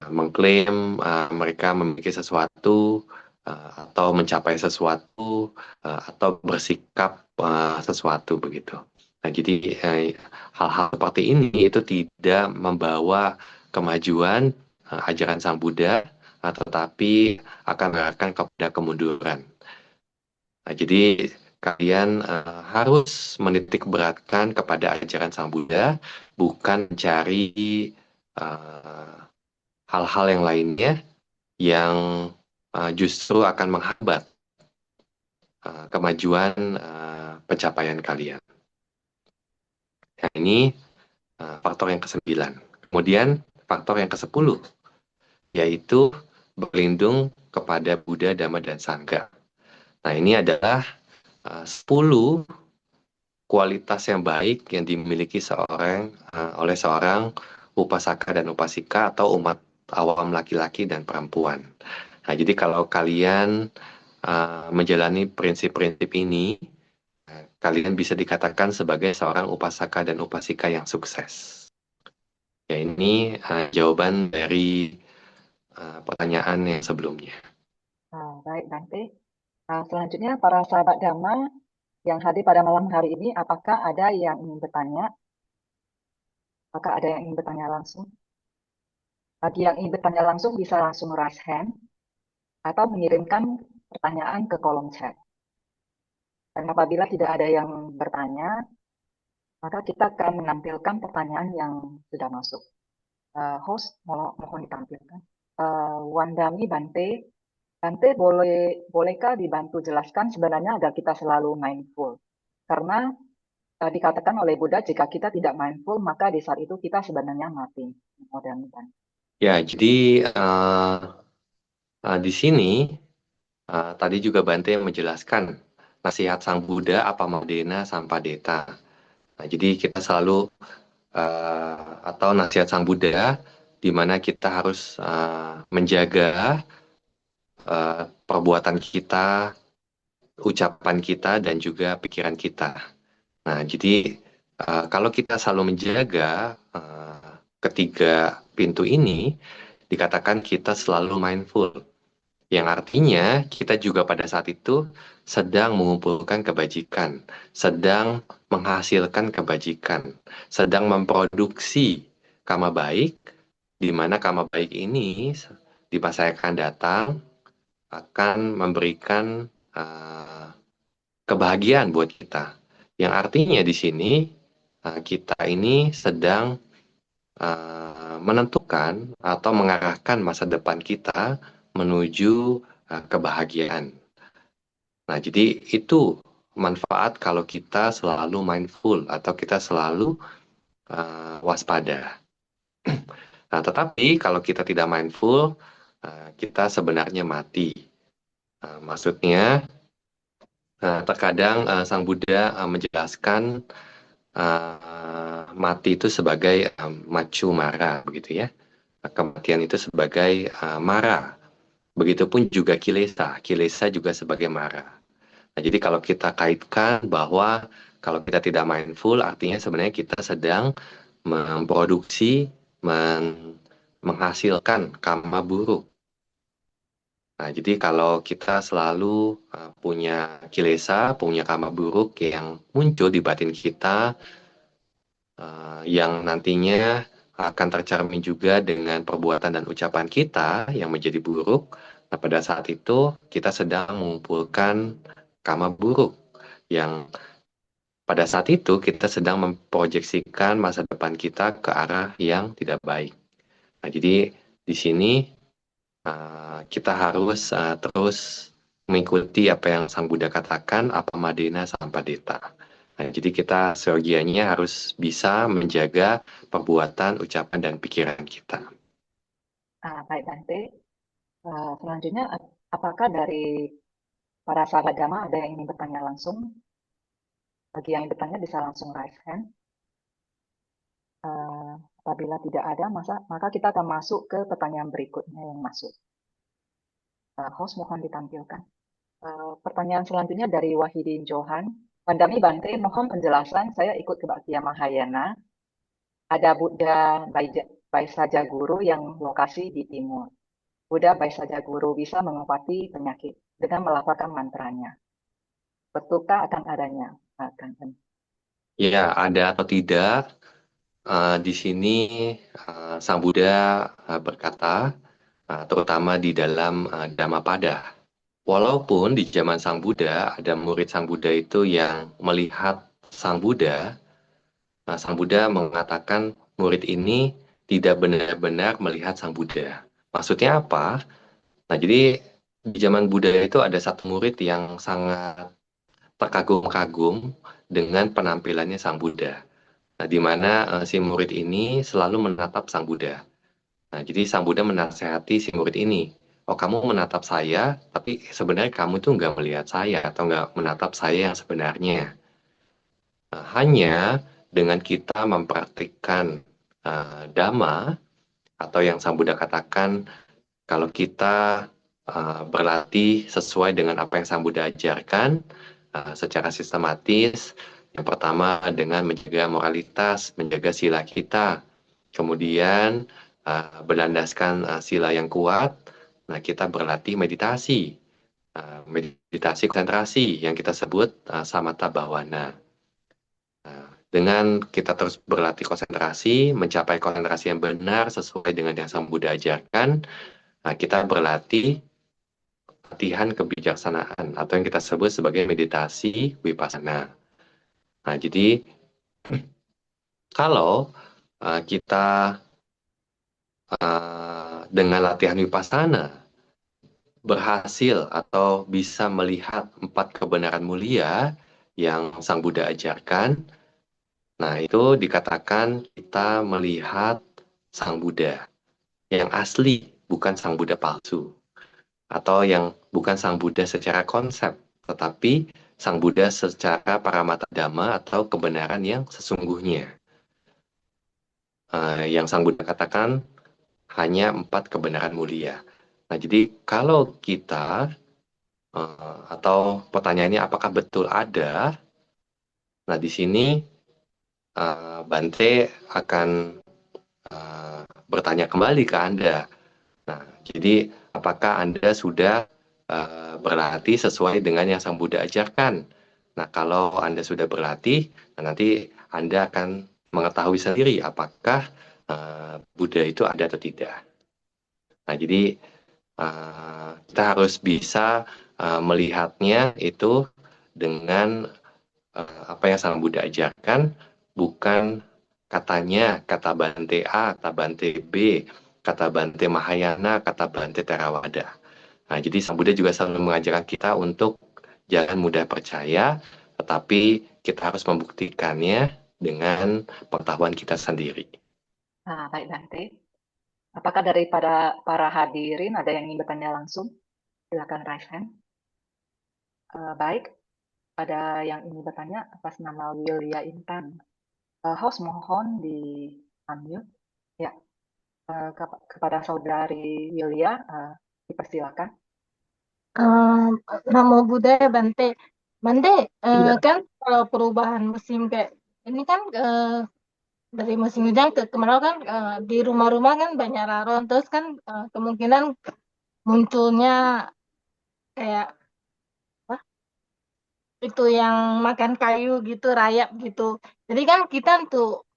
Mengklaim mereka memiliki sesuatu atau mencapai sesuatu atau bersikap sesuatu begitu. Nah, jadi hal-hal seperti ini itu tidak membawa kemajuan ajaran Sang Buddha, tetapi akan mengarahkan kepada kemunduran. Nah, jadi kalian harus menitik beratkan kepada ajaran Sang Buddha, bukan mencari hal-hal yang lainnya yang justru akan menghambat kemajuan pencapaian kalian. Nah, ini faktor yang ke-9. Kemudian faktor yang ke-10, yaitu berlindung kepada Buddha, Dhamma, dan Sangha. Nah, ini adalah 10 kualitas yang baik yang dimiliki oleh seorang upasaka dan upasika atau umat awam laki-laki dan perempuan. Nah, jadi kalau kalian menjalani prinsip-prinsip ini, kalian bisa dikatakan sebagai seorang upasaka dan upasika yang sukses. Ya, ini jawaban dari pertanyaan yang sebelumnya. Baik, Bante. Selanjutnya, para sahabat Dhamma yang hadir pada malam hari ini, apakah ada yang ingin bertanya? Apakah ada yang ingin bertanya langsung? Bagi yang ingin bertanya langsung, bisa langsung raise hand atau mengirimkan pertanyaan ke kolom chat. Dan apabila tidak ada yang bertanya, maka kita akan menampilkan pertanyaan yang sudah masuk. Host, mohon ditampilkan. Wandami Bante, Bante bolehkah dibantu jelaskan sebenarnya agar kita selalu mindful? Karena dikatakan oleh Buddha, jika kita tidak mindful, maka di saat itu kita sebenarnya mati. Ya, jadi di sini tadi juga Bante menjelaskan nasihat Sang Buddha apa Madena Sampadeta. Nah, jadi kita selalu atau nasihat Sang Buddha di mana kita harus menjaga perbuatan kita, ucapan kita, dan juga pikiran kita. Nah, jadi kalau kita selalu menjaga ketiga pintu ini, dikatakan kita selalu mindful. Yang artinya kita juga pada saat itu sedang mengumpulkan kebajikan, sedang menghasilkan kebajikan, sedang memproduksi karma baik, di mana karma baik ini di masa yang akan datang akan memberikan kebahagiaan buat kita. Yang artinya di sini kita ini sedang menentukan atau mengarahkan masa depan kita menuju kebahagiaan. Nah, jadi itu manfaat kalau kita selalu mindful atau kita selalu waspada. Nah, tetapi kalau kita tidak mindful, kita sebenarnya mati. Maksudnya, terkadang Sang Buddha menjelaskan mati itu sebagai macu mara, begitu ya. Kematian itu sebagai mara. Begitupun juga kilesa. Kilesa juga sebagai mara. Nah, jadi kalau kita kaitkan bahwa kalau kita tidak mindful, artinya sebenarnya kita sedang memproduksi, menghasilkan karma buruk. Nah, jadi kalau kita selalu punya kilesa, punya karma buruk yang muncul di batin kita, yang nantinya akan tercermin juga dengan perbuatan dan ucapan kita yang menjadi buruk. Nah, pada saat itu kita sedang mengumpulkan karma buruk yang pada saat itu kita sedang memproyeksikan masa depan kita ke arah yang tidak baik. Nah, jadi di sini kita harus terus mengikuti apa yang Sang Buddha katakan, apa madena sampadeta. Nah, jadi kita seyogianya harus bisa menjaga perbuatan, ucapan, dan pikiran kita. Baik Bante. Selanjutnya, apakah dari para sahabat Dhamma ada yang ingin bertanya langsung? Bagi yang bertanya bisa langsung raise hand. Apabila tidak ada, maka kita akan masuk ke pertanyaan berikutnya yang masuk. Host mohon ditampilkan. Pertanyaan selanjutnya dari Wahidin Johan. Pandami Bante, mohon penjelasan. Saya ikut kebaktian Mahayana. Ada Buddha Baisa Guru yang lokasi di timur. Buddha Baisa Guru bisa mengobati penyakit dengan melafalkan mantranya. Betulkah akan adanya? Ya, ada atau tidak? Di sini Sang Buddha berkata, terutama di dalam Dhammapada. Walaupun di zaman Sang Buddha ada murid Sang Buddha itu yang melihat Sang Buddha, Sang Buddha mengatakan murid ini tidak benar-benar melihat Sang Buddha. Maksudnya apa? Nah, jadi di zaman Buddha itu ada satu murid yang sangat terkagum-kagum dengan penampilannya Sang Buddha. Nah, di mana si murid ini selalu menatap Sang Buddha. Nah, jadi Sang Buddha menasehati si murid ini. Oh, kamu menatap saya, tapi sebenarnya kamu tuh nggak melihat saya atau nggak menatap saya yang sebenarnya. Nah, hanya dengan kita mempraktikkan Dhamma, atau yang Sang Buddha katakan, kalau kita berlatih sesuai dengan apa yang Sang Buddha ajarkan secara sistematis, yang pertama dengan menjaga moralitas, menjaga sila kita, kemudian berlandaskan sila yang kuat, nah kita berlatih meditasi, meditasi konsentrasi yang kita sebut samatha bhavana. Dengan kita terus berlatih konsentrasi, mencapai konsentrasi yang benar sesuai dengan yang Sang Buddha ajarkan, kita berlatih latihan kebijaksanaan atau yang kita sebut sebagai meditasi vipassana. Nah, jadi kalau kita dengan latihan vipassana berhasil atau bisa melihat 4 kebenaran mulia yang Sang Buddha ajarkan, nah itu dikatakan kita melihat Sang Buddha yang asli, bukan Sang Buddha palsu. Atau yang bukan Sang Buddha secara konsep, tetapi Sang Buddha secara paramata dhamma atau kebenaran yang sesungguhnya. Yang Sang Buddha katakan hanya 4 kebenaran mulia. Nah, jadi kalau kita atau pertanyaannya apakah betul ada? Nah, di sini Bante akan bertanya kembali ke Anda. Nah, jadi apakah Anda sudah berlatih sesuai dengan yang Sang Buddha ajarkan? Nah, kalau Anda sudah berlatih, nah nanti Anda akan mengetahui sendiri apakah Buddha itu ada atau tidak. Nah, jadi kita harus bisa melihatnya itu dengan apa yang Sang Buddha ajarkan, bukan katanya, kata Bante A, kata Bante B, kata Bante Mahayana, kata Bante Theravada. Nah, jadi Sang Buddha juga selalu mengajarkan kita untuk jangan mudah percaya, tetapi kita harus membuktikannya dengan pengetahuan kita sendiri. Baik Bante. Apakah dari para hadirin ada yang ingin bertanya langsung? Silakan raise hand. Baik, ada yang ingin bertanya atas nama Willia Intan. Host mohon di unmute. Ya, kepada saudari Willia, dipersilakan. Namo Buddhaya Bante. Bante, Iya. kan kalau perubahan musim kayak ini kan dari musim hujan ke kemarau kan di rumah-rumah kan banyak laron, terus kan kemungkinan munculnya kayak apa itu yang makan kayu gitu, rayap gitu. Jadi kan kita untuk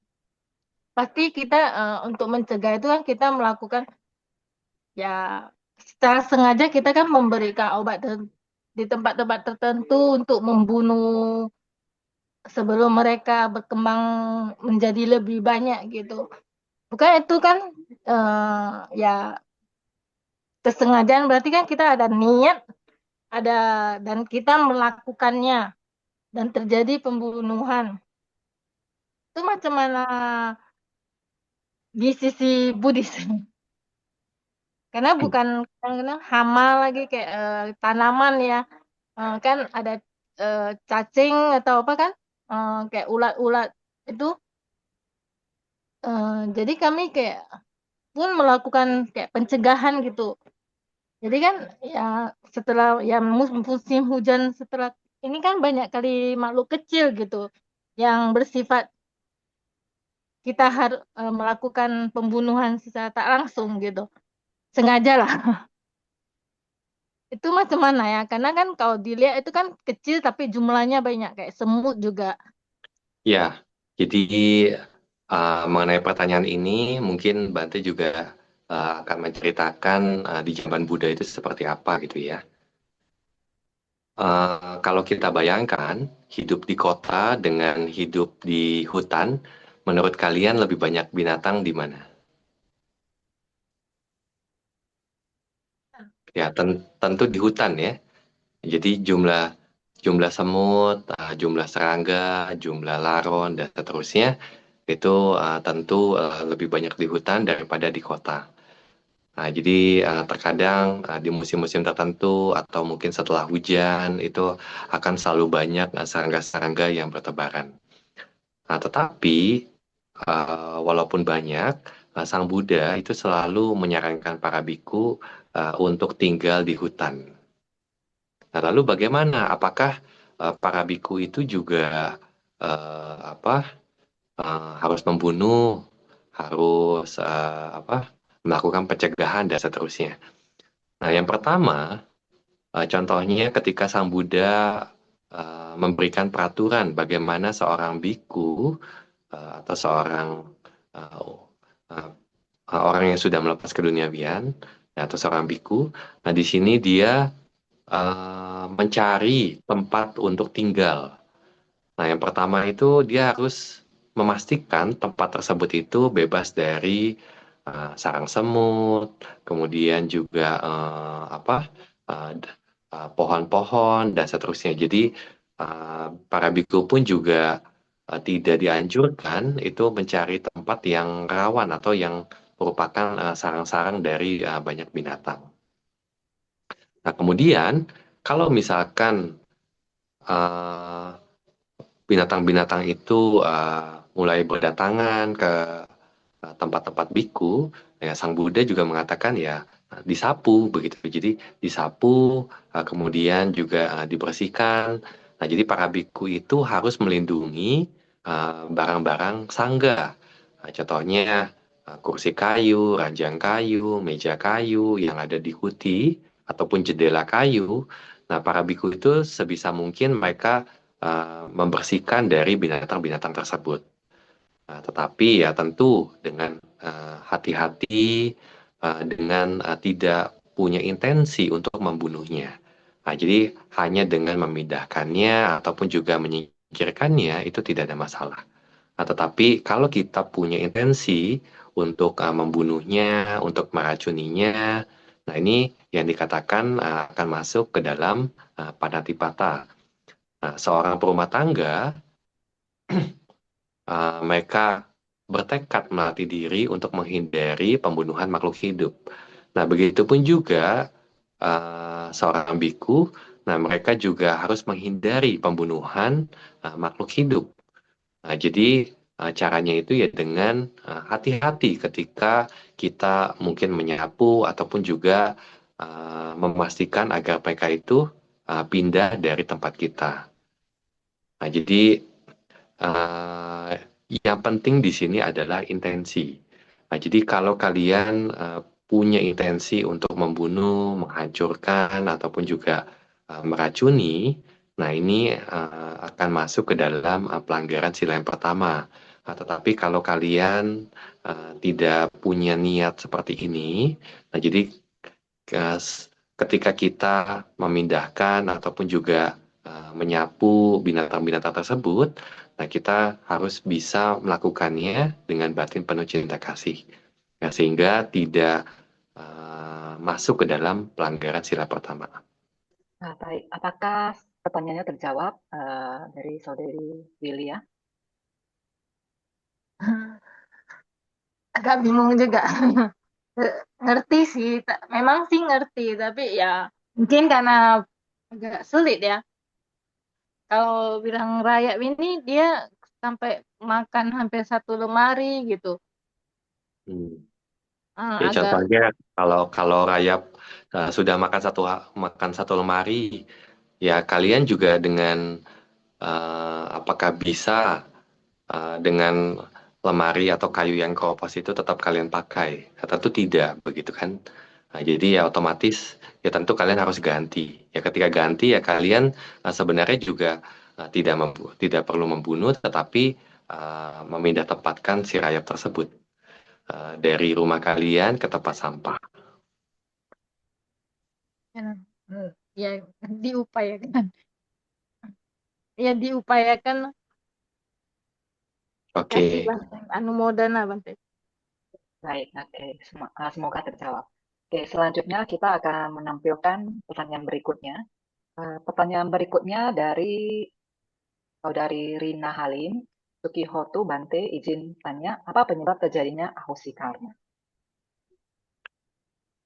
pasti kita untuk mencegah itu kan kita melakukan ya secara sengaja kita kan memberikan obat di tempat-tempat tertentu untuk membunuh sebelum mereka berkembang menjadi lebih banyak gitu. Bukan itu kan ya kesengajaan berarti kan kita ada niat, ada dan kita melakukannya dan terjadi pembunuhan. Itu macam mana di sisi Buddhis? Karena bukan karena hama lagi kayak tanaman ya. Kan ada cacing atau apa kan? Kayak ulat-ulat itu. Jadi kami kayak pun melakukan kayak pencegahan gitu. Jadi kan ya setelah ya musim hujan setelah ini kan banyak kali makhluk kecil gitu yang bersifat kita harus melakukan pembunuhan secara tak langsung gitu. Sengaja lah. Itu macam mana ya? Karena kan kalau dilihat itu kan kecil tapi jumlahnya banyak kayak semut juga. Ya, jadi mengenai pertanyaan ini, mungkin Bante juga akan menceritakan di zaman Buddha itu seperti apa gitu ya. Kalau kita bayangkan hidup di kota dengan hidup di hutan, menurut kalian lebih banyak binatang di mana? Ya, tentu di hutan ya. Jadi jumlah jumlah semut, jumlah serangga, jumlah laron dan seterusnya itu tentu lebih banyak di hutan daripada di kota. Nah, jadi terkadang di musim-musim tertentu atau mungkin setelah hujan itu akan selalu banyak serangga-serangga yang bertebaran. Nah, tetapi walaupun banyak, Sang Buddha itu selalu menyarankan para biku untuk tinggal di hutan. Nah, lalu bagaimana? Apakah para biku itu juga apa harus membunuh, harus melakukan pencegahan dan seterusnya? Nah, yang pertama, contohnya ketika Sang Buddha memberikan peraturan bagaimana seorang biku atau seorang uh, uh, orang yang sudah melepas keduniawian atau seorang biku. Nah, di sini dia mencari tempat untuk tinggal. Nah, yang pertama itu dia harus memastikan tempat tersebut itu bebas dari sarang semut, kemudian juga uh, d- pohon-pohon dan seterusnya. Jadi para biku pun juga tidak dianjurkan itu mencari tempat yang rawan atau yang merupakan sarang-sarang dari banyak binatang. Nah, kemudian kalau misalkan uh, binatang-binatang itu mulai berdatangan ke tempat-tempat biku, ya Sang Buddha juga mengatakan ya disapu begitu. Jadi disapu, kemudian juga dibersihkan. Nah, jadi para biku itu harus melindungi barang-barang sangga. Nah, contohnya kursi kayu, ranjang kayu, meja kayu yang ada di huti ataupun jendela kayu. Nah, para biku itu sebisa mungkin mereka membersihkan dari binatang-binatang tersebut. Nah, tetapi ya tentu dengan hati-hati, dengan tidak punya intensi untuk membunuhnya. Nah, jadi hanya dengan memindahkannya ataupun juga menyingkirkannya itu tidak ada masalah. Nah, tetapi kalau kita punya intensi untuk membunuhnya, untuk meracuninya, nah ini yang dikatakan akan masuk ke dalam panatipata. Nah, seorang perumah tangga mereka bertekad melatih diri untuk menghindari pembunuhan makhluk hidup. Nah, begitupun juga seorang biku, nah mereka juga harus menghindari pembunuhan makhluk hidup. Nah, jadi caranya itu ya dengan hati-hati ketika kita mungkin menyapu ataupun juga memastikan agar mereka itu pindah dari tempat kita. Nah, jadi eh, yang penting di sini adalah intensi. Nah, jadi kalau kalian punya intensi untuk membunuh, menghancurkan, ataupun juga meracuni, nah ini akan masuk ke dalam pelanggaran sila yang pertama. Nah, tetapi kalau kalian tidak punya niat seperti ini, nah jadi eh, ketika kita memindahkan ataupun juga menyapu binatang-binatang tersebut, nah kita harus bisa melakukannya dengan batin penuh cinta kasih. Nah, sehingga tidak masuk ke dalam pelanggaran sila pertama. Nah, baik. Apakah pertanyaannya terjawab dari Saudari Willy ya? Agak bingung juga. Ngerti sih, memang sih ngerti, tapi ya mungkin karena agak sulit ya. Kalau bilang rayap ini dia sampai makan hampir 1 lemari gitu. Hmm. Ya Agak contohnya kalau kalau rayap sudah makan satu lemari, ya kalian juga dengan apakah bisa dengan lemari atau kayu yang keropos itu tetap kalian pakai? Ya, tentu tidak, begitu kan? Nah, jadi ya otomatis ya tentu kalian harus ganti. Ya ketika ganti ya kalian sebenarnya juga tidak perlu membunuh, tetapi memindah tempatkan si rayap tersebut dari rumah kalian ke tempat sampah. ya diupayakan. Ya diupayakan. Kasih Oke. Bante. Anu modana Bante. Baik, oke. Semoga terjawab. Oke, selanjutnya kita akan menampilkan pertanyaan berikutnya. Pertanyaan berikutnya dari Saudari Rina Halim. Sukihotu Bante izin tanya, apa penyebab terjadinya ahosi karma?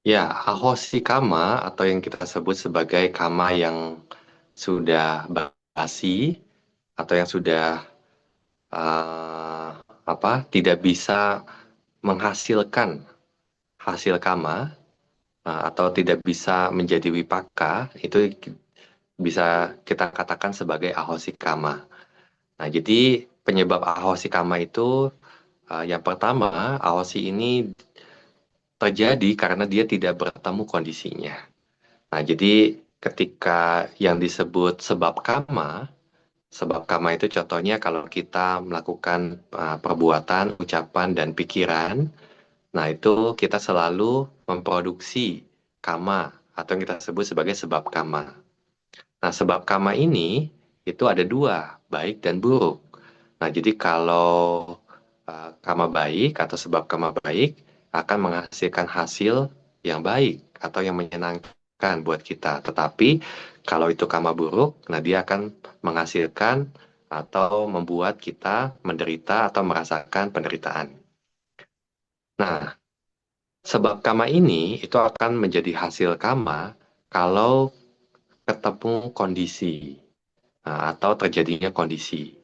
Ya, ahosi kama atau yang kita sebut sebagai kama yang sudah basi atau yang sudah eh, tidak bisa menghasilkan hasil kama atau tidak bisa menjadi wipaka itu bisa kita katakan sebagai ahosi kama. Nah, jadi penyebab ahosi kama itu yang pertama, ahosi ini terjadi karena dia tidak bertemu kondisinya. Nah, jadi ketika yang disebut sebab kama itu contohnya kalau kita melakukan perbuatan, ucapan, dan pikiran, nah itu kita selalu memproduksi kama atau yang kita sebut sebagai sebab kama. Nah, sebab kama ini itu ada dua, baik dan buruk. Nah, jadi kalau kama baik atau sebab kama baik akan menghasilkan hasil yang baik atau yang menyenangkan buat kita. Tetapi kalau itu kama buruk, nah dia akan menghasilkan atau membuat kita menderita atau merasakan penderitaan. Nah, sebab kama ini itu akan menjadi hasil kama kalau ketemu kondisi atau terjadinya kondisi.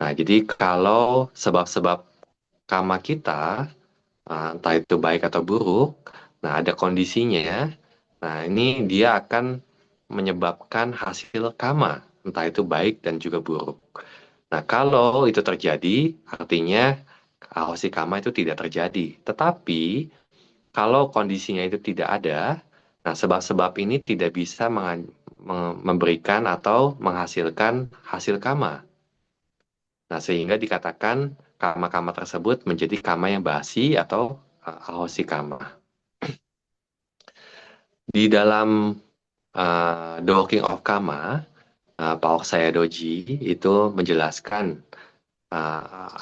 Nah, jadi kalau sebab-sebab kama kita, entah itu baik atau buruk, nah ada kondisinya, nah ini dia akan menyebabkan hasil kama, entah itu baik dan juga buruk. Nah, kalau itu terjadi, artinya ahosi kama itu tidak terjadi. Tetapi, kalau kondisinya itu tidak ada, nah sebab-sebab ini tidak bisa memberikan atau menghasilkan hasil kama. Nah, sehingga dikatakan kama-kama tersebut menjadi kama yang basi atau ahosi kama. Di dalam The Walking of Kama, Paok Sayadoji itu menjelaskan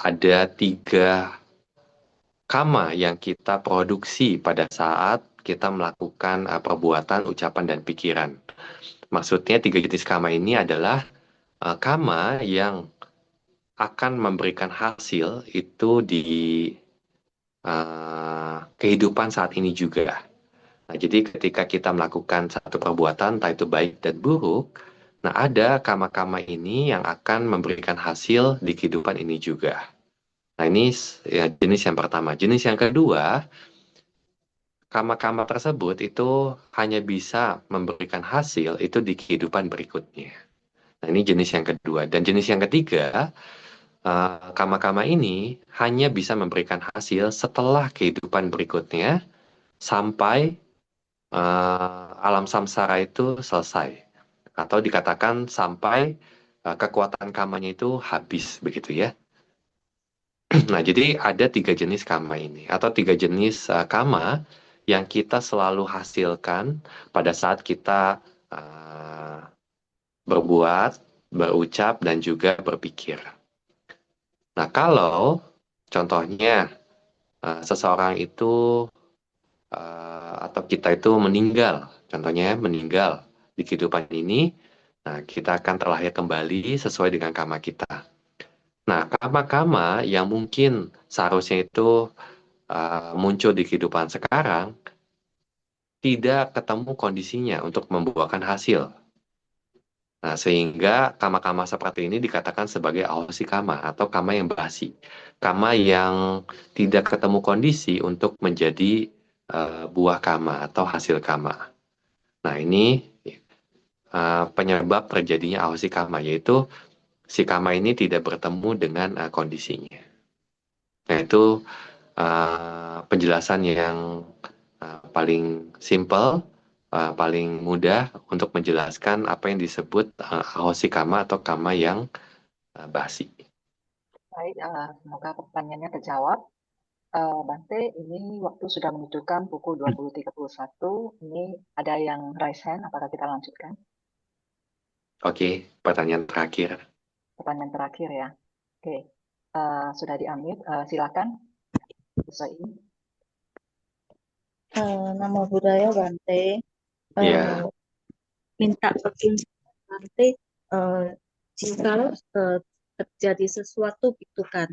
ada 3 kama yang kita produksi pada saat kita melakukan perbuatan, ucapan, dan pikiran. Maksudnya 3 jenis kama ini adalah kama yang akan memberikan hasil itu di kehidupan saat ini juga. Nah, jadi ketika kita melakukan satu perbuatan, entah itu baik dan buruk, nah ada kama-kama ini yang akan memberikan hasil di kehidupan ini juga. Nah, ini ya, jenis yang pertama. Jenis yang kedua, kama-kama tersebut itu hanya bisa memberikan hasil itu di kehidupan berikutnya. Nah, ini jenis yang kedua. Dan jenis yang ketiga, kama-kama ini hanya bisa memberikan hasil setelah kehidupan berikutnya sampai alam samsara itu selesai. Atau dikatakan sampai kekuatan kamanya itu habis, begitu ya. Nah, jadi ada 3 jenis kama ini, atau 3 jenis kama yang kita selalu hasilkan pada saat kita berbuat, berucap, dan juga berpikir. Nah, kalau contohnya seseorang itu atau kita itu meninggal, contohnya meninggal di kehidupan ini, nah kita akan terlahir kembali sesuai dengan kama kita. Nah, kama-kama yang mungkin seharusnya itu muncul di kehidupan sekarang, tidak ketemu kondisinya untuk membuahkan hasil. Nah, sehingga kama-kama seperti ini dikatakan sebagai aosi kama atau kama yang basi. Kama yang tidak ketemu kondisi untuk menjadi buah kama atau hasil kama. Nah, ini penyebab terjadinya aosi kama, yaitu si kama ini tidak bertemu dengan kondisinya. Nah, itu penjelasan yang paling simple, paling mudah untuk menjelaskan apa yang disebut aosi kama atau kama yang basi. Baik, semoga pertanyaannya terjawab. Bante, ini waktu sudah menunjukkan pukul 20.31. Ini ada yang raise hand, apakah kita lanjutkan? Oke, pertanyaan terakhir. Pertanyaan terakhir ya. Oke, sudah di-unmute. Silakan, Bu Soim. Nama budaya Bante, Ya, minta petunjuk Bante, jika terjadi sesuatu gitu kan,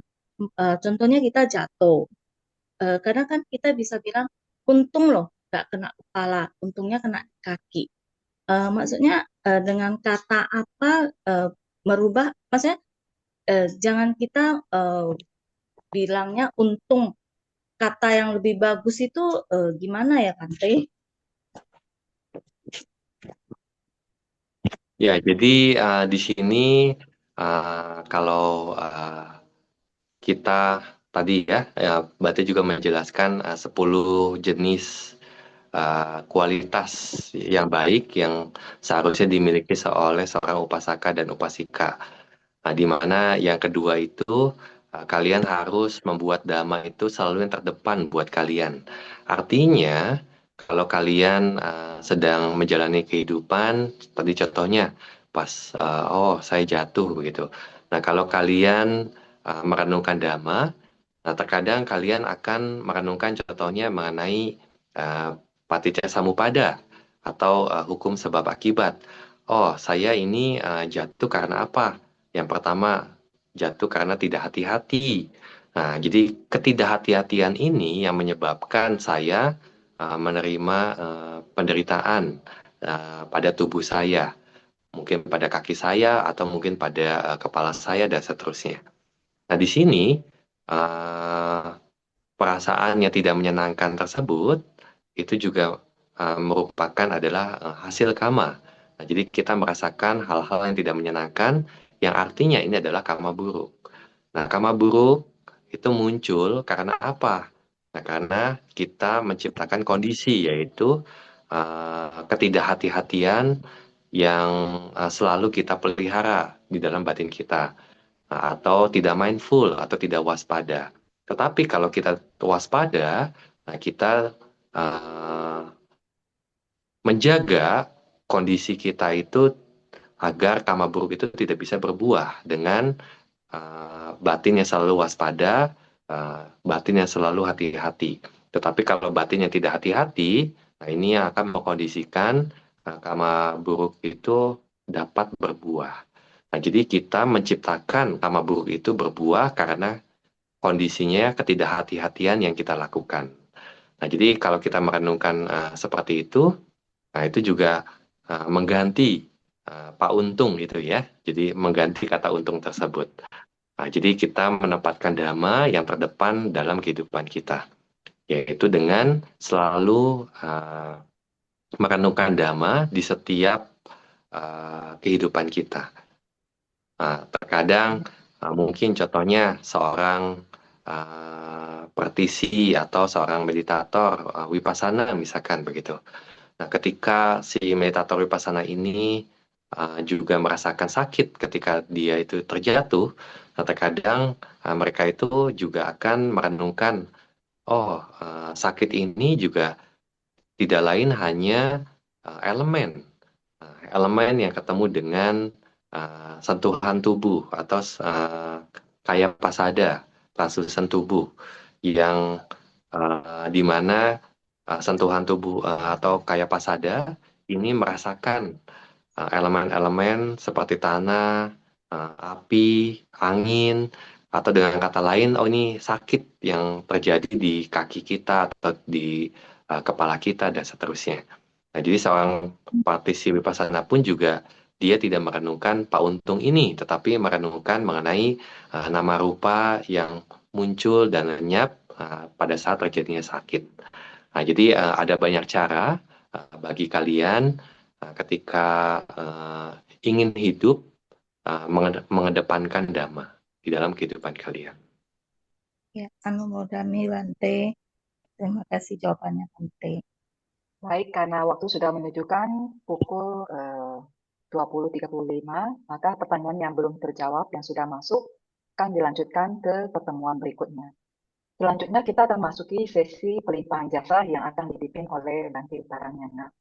contohnya kita jatuh, karena kan kita bisa bilang untung loh nggak kena kepala, untungnya kena kaki. Maksudnya dengan kata apa merubah, maksudnya jangan kita bilangnya untung, kata yang lebih bagus itu gimana ya Bante? ya. Jadi di sini kalau kita tadi ya, Bate juga menjelaskan 10 jenis kualitas yang baik yang seharusnya dimiliki oleh seorang upasaka dan upasika. Nah, di mana yang kedua itu kalian harus membuat dhamma itu selalu yang terdepan buat kalian. Artinya, kalau kalian sedang menjalani kehidupan, tadi contohnya pas oh saya jatuh begitu. Nah, kalau kalian merenungkan dhamma, nah terkadang kalian akan merenungkan contohnya mengenai uh, paticca samuppada atau hukum sebab akibat. Oh, saya ini jatuh karena apa? Yang pertama, jatuh karena tidak hati-hati. Nah, jadi ketidakhati-hatian ini yang menyebabkan saya menerima penderitaan pada tubuh saya, mungkin pada kaki saya atau mungkin pada kepala saya dan seterusnya. Nah, di sini uh, perasaan yang tidak menyenangkan tersebut itu juga merupakan adalah hasil kama. Nah, jadi kita merasakan hal-hal yang tidak menyenangkan yang artinya ini adalah karma buruk. Nah, karma buruk itu muncul karena apa? Nah, karena kita menciptakan kondisi yaitu ketidakhati-hatian yang selalu kita pelihara di dalam batin kita. Atau tidak mindful atau tidak waspada. Tetapi kalau kita waspada, nah kita uh, menjaga kondisi kita itu agar karma buruk itu tidak bisa berbuah dengan batin yang selalu waspada, batin yang selalu hati-hati. Tetapi kalau batin yang tidak hati-hati, nah ini yang akan mengkondisikan karma buruk itu dapat berbuah. Nah, jadi kita menciptakan karma buruk itu berbuah karena kondisinya ketidakhati-hatian yang kita lakukan. Nah, jadi kalau kita merenungkan seperti itu, nah itu juga mengganti Pak Untung itu ya. Jadi mengganti kata untung tersebut. Nah, jadi kita menempatkan dhamma yang terdepan dalam kehidupan kita, yaitu dengan selalu merenungkan dhamma di setiap kehidupan kita. Terkadang mungkin contohnya seorang praktisi atau seorang meditator Vipassana misalkan begitu. Nah, ketika si meditator Vipassana ini juga merasakan sakit ketika dia itu terjatuh, nah, terkadang mereka itu juga akan merenungkan, oh, sakit ini juga tidak lain hanya elemen elemen yang ketemu dengan sentuhan tubuh atau kaya pasada, translucent tubuh yang di mana sentuhan tubuh atau kaya pasada ini merasakan elemen-elemen seperti tanah, api, angin, atau dengan kata lain, oh ini sakit yang terjadi di kaki kita atau di kepala kita dan seterusnya. Nah, jadi seorang praktisi Vipassana pun juga dia tidak merenungkan Pak Untung ini, tetapi merenungkan mengenai nama rupa yang muncul dan lenyap pada saat terjadinya sakit. Nah, jadi ada banyak cara bagi kalian ketika ingin hidup mengedepankan Dhamma di dalam kehidupan kalian. Ya, anumodami Bante. Terima kasih jawabannya Bante. Baik, karena waktu sudah menunjukkan pukul 20.35, maka pertanyaan yang belum terjawab yang sudah masuk akan dilanjutkan ke pertemuan berikutnya. Selanjutnya kita akan masuki sesi pelimpahan jasa yang akan dipimpin oleh Bante Utaranyana.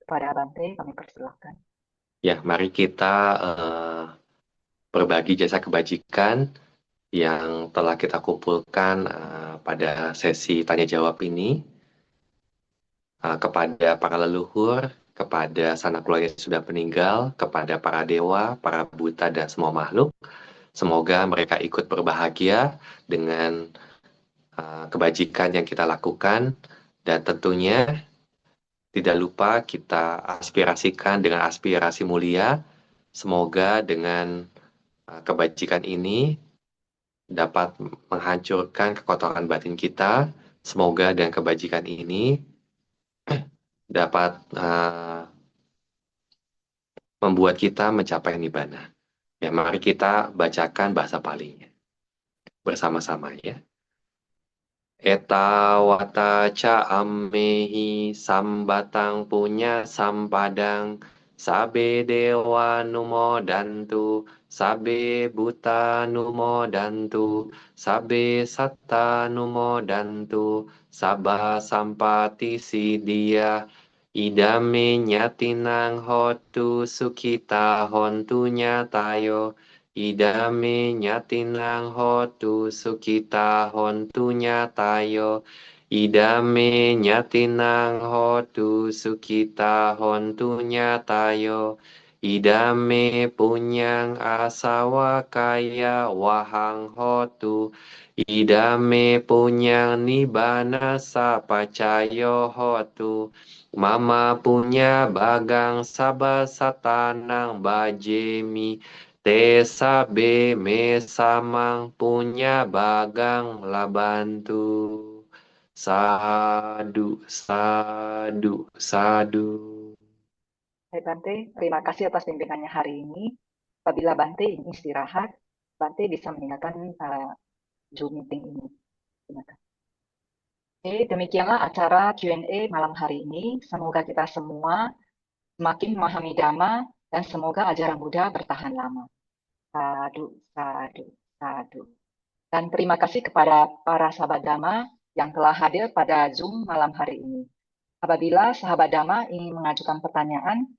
Kepada Bante, kami persilahkan. Ya, mari kita berbagi jasa kebajikan yang telah kita kumpulkan pada sesi tanya jawab ini kepada para leluhur, kepada sanak keluarga yang sudah meninggal, kepada para dewa, para buta dan semua makhluk. Semoga mereka ikut berbahagia dengan kebajikan yang kita lakukan, dan tentunya tidak lupa kita aspirasikan dengan aspirasi mulia. Semoga dengan kebajikan ini dapat menghancurkan kekotoran batin kita. Semoga dengan kebajikan ini dapat membuat kita mencapai nibbana. Ya, mari kita bacakan bahasa Palinya bersama-sama ya. Eta wata ca ammehi sambatang punya sampadang sabe dewa numo dantu sabe buta numo dantu sabe satta numo dantu sabah sampati sidia idame nyatinang hotu sukita hontu nyatayo idame nyatinang hotu sukita hontu nyatayo idame nyatinang hotu sukita hontu nyatayo idame punyang asawa kaya wahang hotu idame punyang nibbana sapacayo hotu mama punya bagang sabah satanang bajemi Tesa be me samang punya bagang labantu. Sadu, sadu, sadu. Hai Bante, terima kasih atas bimbingannya hari ini. Apabila Bante ingin istirahat, Bante bisa meninggalkan Zoom meeting ini. Terima kasih. Oke, demikianlah acara Q&A malam hari ini. Semoga kita semua semakin memahami Dhamma dan semoga ajaran Buddha bertahan lama. Sadu, sadu, sadu. Dan terima kasih kepada para sahabat Dhamma yang telah hadir pada Zoom malam hari ini. Apabila sahabat Dhamma ingin mengajukan pertanyaan,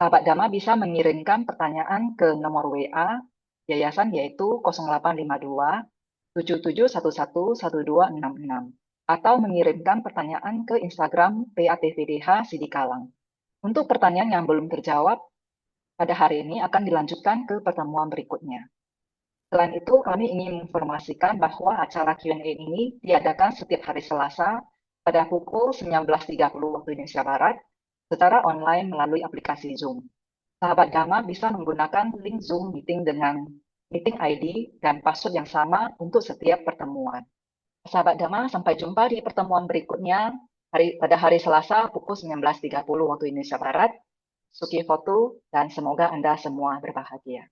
sahabat Dhamma bisa mengirimkan pertanyaan ke nomor WA yayasan yaitu 0852 7711 1266 atau mengirimkan pertanyaan ke Instagram PATVDH Sidikalang. Untuk pertanyaan yang belum terjawab pada hari ini akan dilanjutkan ke pertemuan berikutnya. Selain itu, kami ingin menginformasikan bahwa acara Q&A ini diadakan setiap hari Selasa pada pukul 19.30 waktu Indonesia Barat secara online melalui aplikasi Zoom. Sahabat Dhamma bisa menggunakan link Zoom meeting dengan meeting ID dan password yang sama untuk setiap pertemuan. Sahabat Dhamma, sampai jumpa di pertemuan berikutnya pada hari Selasa pukul 19.30 waktu Indonesia Barat. Suki foto dan semoga Anda semua berbahagia.